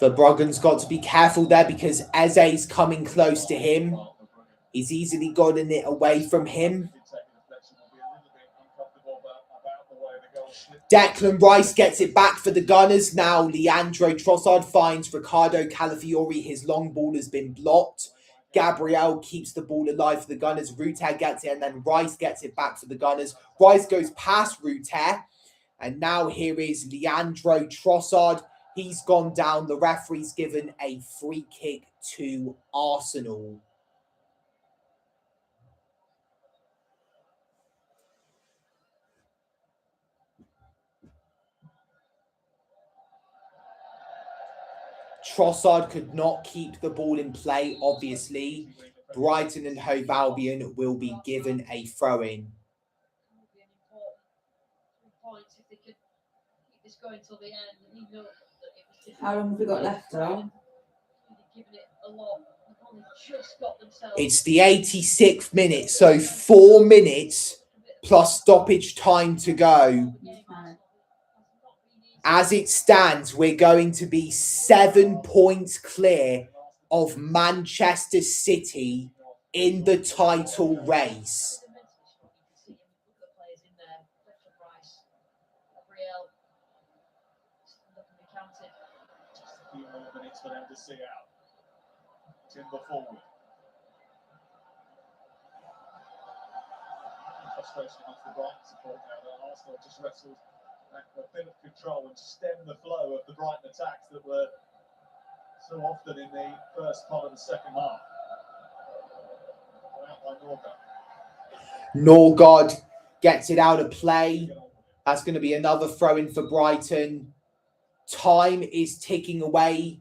Verbruggen's got to be careful there because Eze's coming close to him. He's easily gotten it away from him. Declan Rice gets it back for the Gunners. Now Leandro Trossard finds Ricardo Calafiori. His long ball has been blocked. Gabriel keeps the ball alive for the Gunners. Ruter gets it and then Rice gets it back for the Gunners. Rice goes past Ruter. And now here is Leandro Trossard. He's gone down. The referee's given a free kick to Arsenal. Trossard could not keep the ball in play, obviously. Brighton and Hove Albion will be given a throw-in. How long have we got left, Al? It's the 86th minute, so 4 minutes plus stoppage time to go. As it stands, we're going to be 7 points clear of Manchester City in the title race. A few more minutes for them to see out. Timber forward. Frustration amongst the Brighton support now that Arsenal just wrestled back a bit of control and stem the flow of the Brighton attacks that were so often in the first part of the second half. Out by Norgard gets it out of play. That's going to be another throw-in for Brighton. Time is ticking away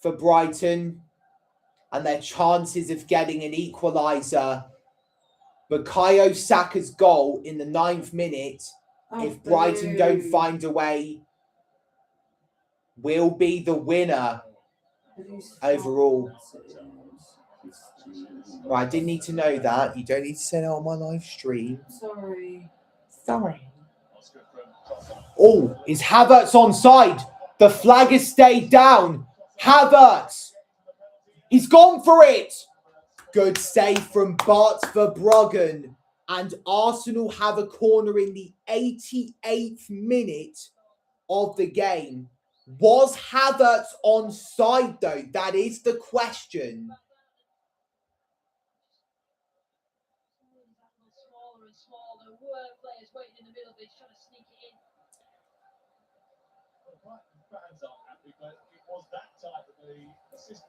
for Brighton and their chances of getting an equaliser. Bukayo Saka's goal in the 9th minute, if Brighton don't find a way, will be the winner overall. Right, I didn't need to know that. You don't need to say that on my live stream. Sorry. Oh, is Havertz onside? The flag has stayed down. Havertz. He's gone for it. Good save from Bart Verbruggen. And Arsenal have a corner in the 88th minute of the game. Was Havertz onside though? That is the question.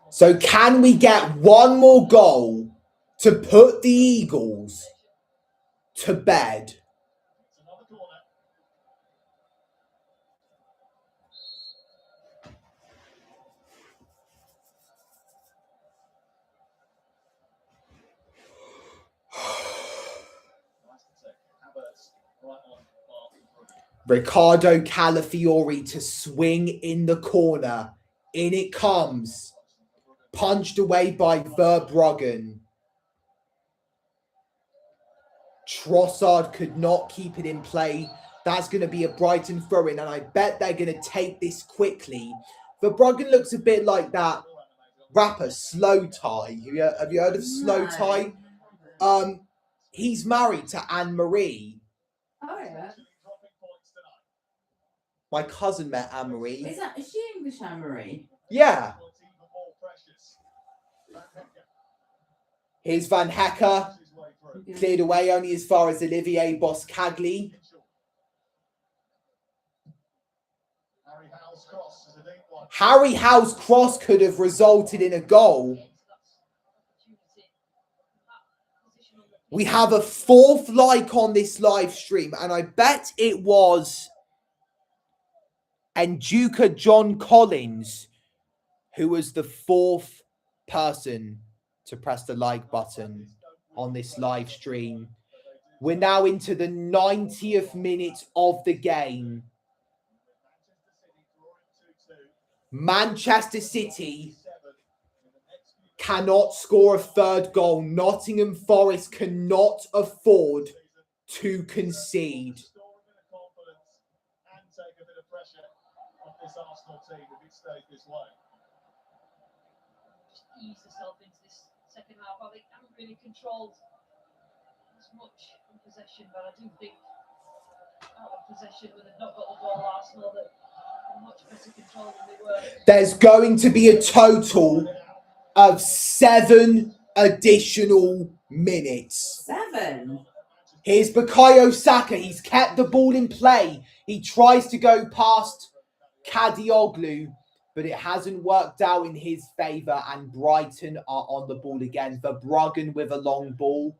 So can we get one more goal to put the Eagles to bed? Ricardo Calafiori to swing in the corner. In it comes. Punched away by Verbruggen. Trossard could not keep it in play. That's going to be a Brighton throw-in, and I bet they're going to take this quickly. Verbruggen looks a bit like that rapper Slow Tie. Have you heard of Slow Tie? He's married to Anne Marie. Oh, yeah. My cousin met Anne Marie. Is she English, Anne Marie? Yeah. Here's Van Hecker. Cleared away only as far as Olivier Boscagli. Harry Howe's cross could have resulted in a goal. We have a 4th like on this live stream, and I bet it was Nduka John Collins who was the 4th person to press the like button on this live stream. We're now into the 90th minute of the game. Manchester City cannot score a third goal. Nottingham Forest cannot afford to concede. And take a bit of pressure off this Arsenal team if it stays this way. Just ease yourself into this second half. I think I haven't really controlled as much in possession, but I do think out of possession when they've not got the ball, Arsenal that are much better control than they were. There's going to be a total of 7 additional minutes. 7. Here's Bukayo Saka. He's kept the ball in play. He tries to go past Kadioglu, but it hasn't worked out in his favour, and Brighton are on the ball again. Verbruggen with a long ball.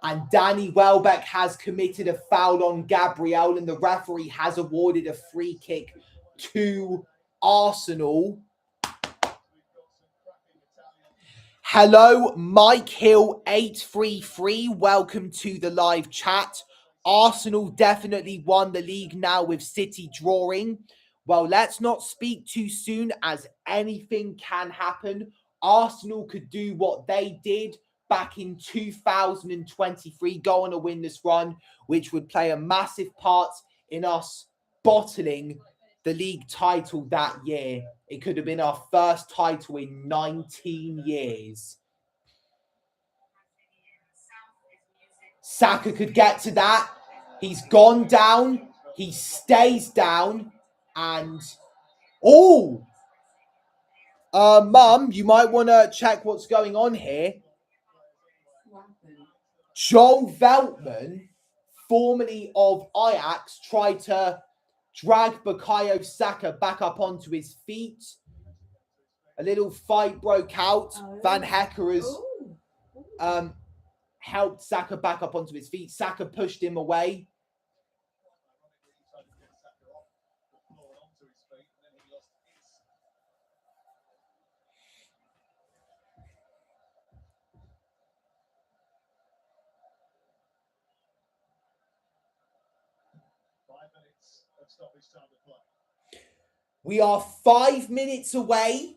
And Danny Welbeck has committed a foul on Gabriel, and the referee has awarded a free kick to Arsenal. Hello, Mike Hill 833. Welcome to the live chat. Arsenal definitely won the league now with City drawing. Well, let's not speak too soon, as anything can happen. Arsenal could do what they did back in 2023, go on a winless run, which would play a massive part in us bottling the league title that year. It could have been our first title in 19 years. Saka could get to that. He's gone down. He stays down. And, Mum, you might want to check what's going on here. Joel Veltman, formerly of Ajax, tried to drag Bukayo Saka back up onto his feet. A little fight broke out. Van Hecker has helped Saka back up onto his feet. Saka pushed him away. We are 5 minutes away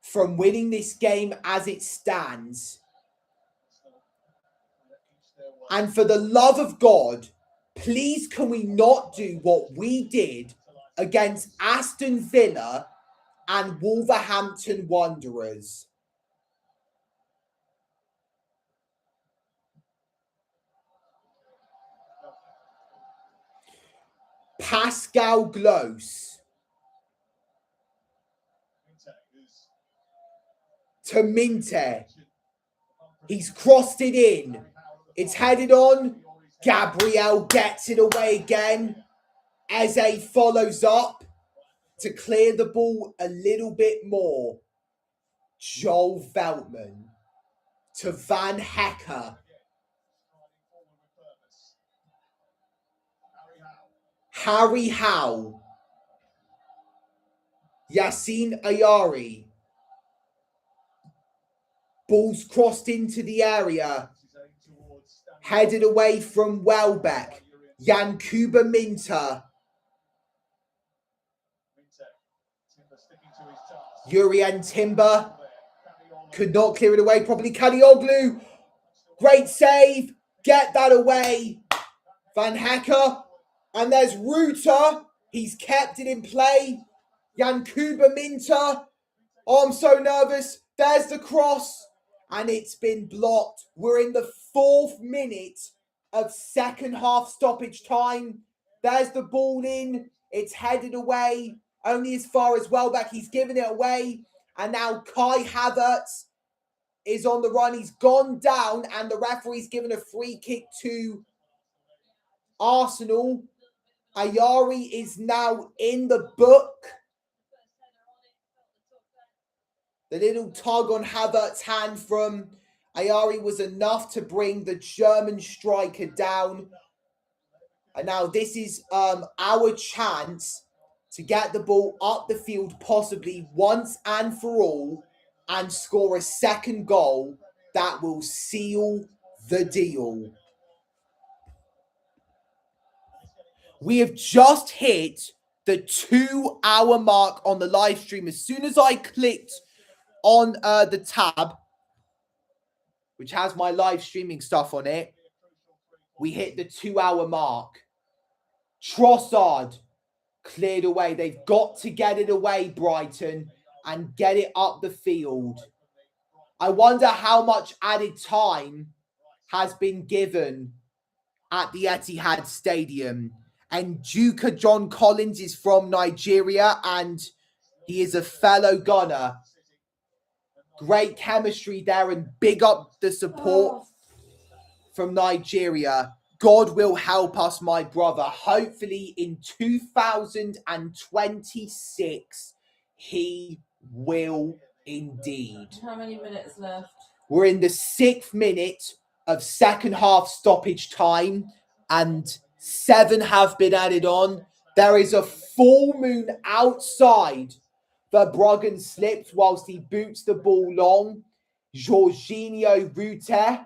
from winning this game as it stands. And for the love of God, please can we not do what we did against Aston Villa and Wolverhampton Wanderers? Pascal Gross to Minte. He's crossed it in. It's headed on. Gabriel gets it away again. Eze follows up to clear the ball a little bit more. Joel Veltman to Van Hecker. Harry Howe. Yassine Ayari. Ball's crossed into the area. Headed away from Welbeck. Yankuba Minter. Urian Timber. Could not clear it away properly. Kadioglu. Great save. Get that away. Van Hecker. And there's Ruta. He's kept it in play. Yankuba Minter. Oh, I'm so nervous. There's the cross. And it's been blocked. We're in the 4th minute of second half stoppage time. There's the ball in. It's headed away. Only as far as Welbeck. He's given it away. And now Kai Havertz is on the run. He's gone down. And the referee's given a free kick to Arsenal. Ayari is now in the book. The little tug on Havertz's hand from Ayari was enough to bring the German striker down. And now this is our chance to get the ball up the field possibly once and for all and score a second goal that will seal the deal. We have just hit the 2-hour mark on the live stream. As soon as I clicked on the tab, which has my live streaming stuff on it, we hit the 2-hour mark. Trossard cleared away. They've got to get it away, Brighton, and get it up the field. I wonder how much added time has been given at the Etihad Stadium. And Duka John Collins is from Nigeria, and he is a fellow Gunner. Great chemistry there, and big up the support from Nigeria. God will help us, my brother. Hopefully in 2026, he will indeed. How many minutes left? We're in the 6th minute of second half stoppage time, and 7 have been added on. There is a full moon outside. Verbruggen slips whilst he boots the ball long. Jorginho Rute.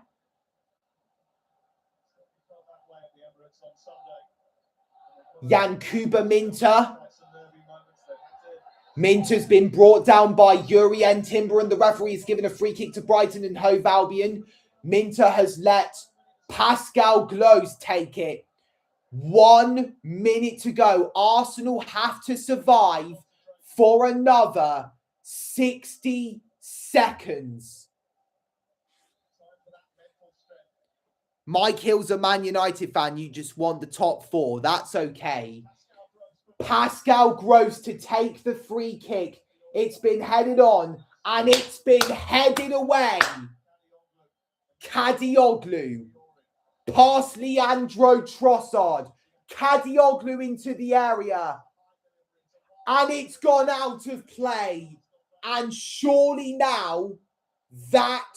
Yankuba Minter. Minter's been brought down by Urian Timber, and the referee has given a free kick to Brighton and Hove Albion. Minter has let Pascal Glos take it. 1 minute to go. Arsenal have to survive for another 60 seconds. Mike Hill's a Man United fan. You just want the top 4. That's okay. Pascal Gross to take the free kick. It's been headed on and it's been headed away. Kadioglu. Past Leandro Trossard. Kadioglu into the area. And it's gone out of play. And surely now that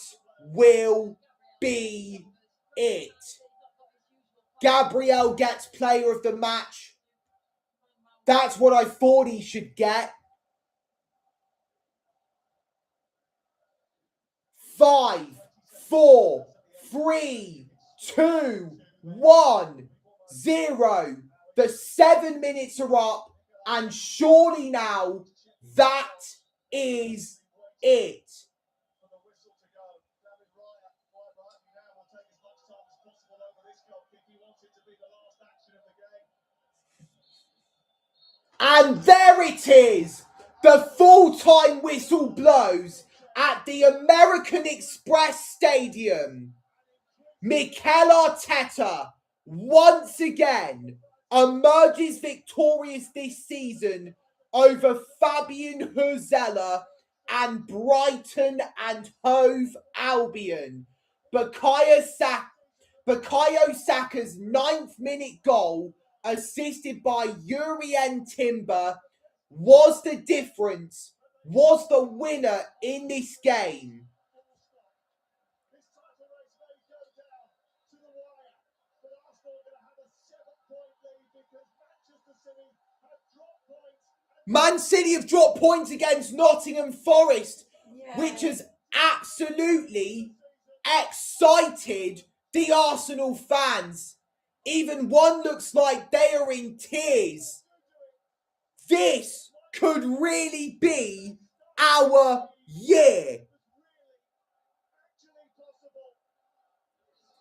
will be it. Gabriel gets player of the match. That's what I thought he should get. 5, 4, 3, 2, 1, 0. The 7 minutes are up, and surely now that is it. And there it is. The full-time whistle blows at the American Express Stadium. Mikel Arteta once again emerges victorious this season over Fabian Huzela and Brighton and Hove Albion. Bukayo Saka's 9th minute goal, assisted by Urian Timber, was the difference, was the winner in this game. Man City have dropped points against Nottingham Forest, which has absolutely excited the Arsenal fans. Even one looks like they are in tears. This could really be our year.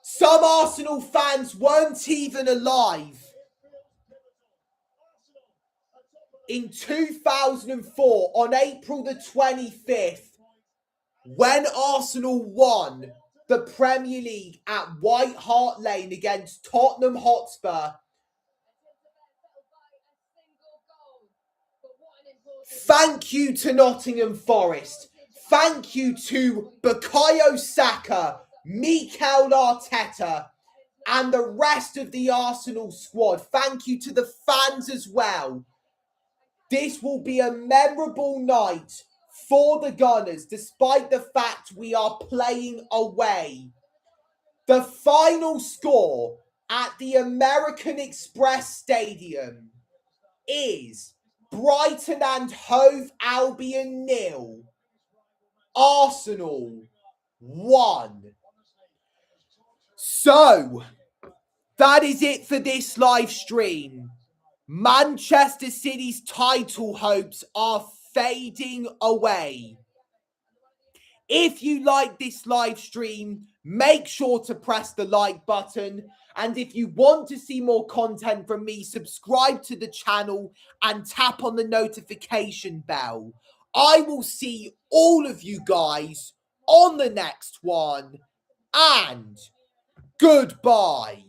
Some Arsenal fans weren't even alive in 2004 on April the 25th when Arsenal won the Premier League at White Hart Lane against Tottenham Hotspur. Thank you to Nottingham Forest. Thank you to Bukayo Saka, Mikel Arteta, and the rest of the Arsenal squad. Thank you to the fans as well. This will be a memorable night for the Gunners, despite the fact we are playing away. The final score at the American Express Stadium is Brighton and Hove Albion 0. Arsenal 1. So, that is it for this live stream. Manchester City's title hopes are fading away. If you like this live stream, make sure to press the like button. And if you want to see more content from me, subscribe to the channel and tap on the notification bell. I will see all of you guys on the next one. And goodbye.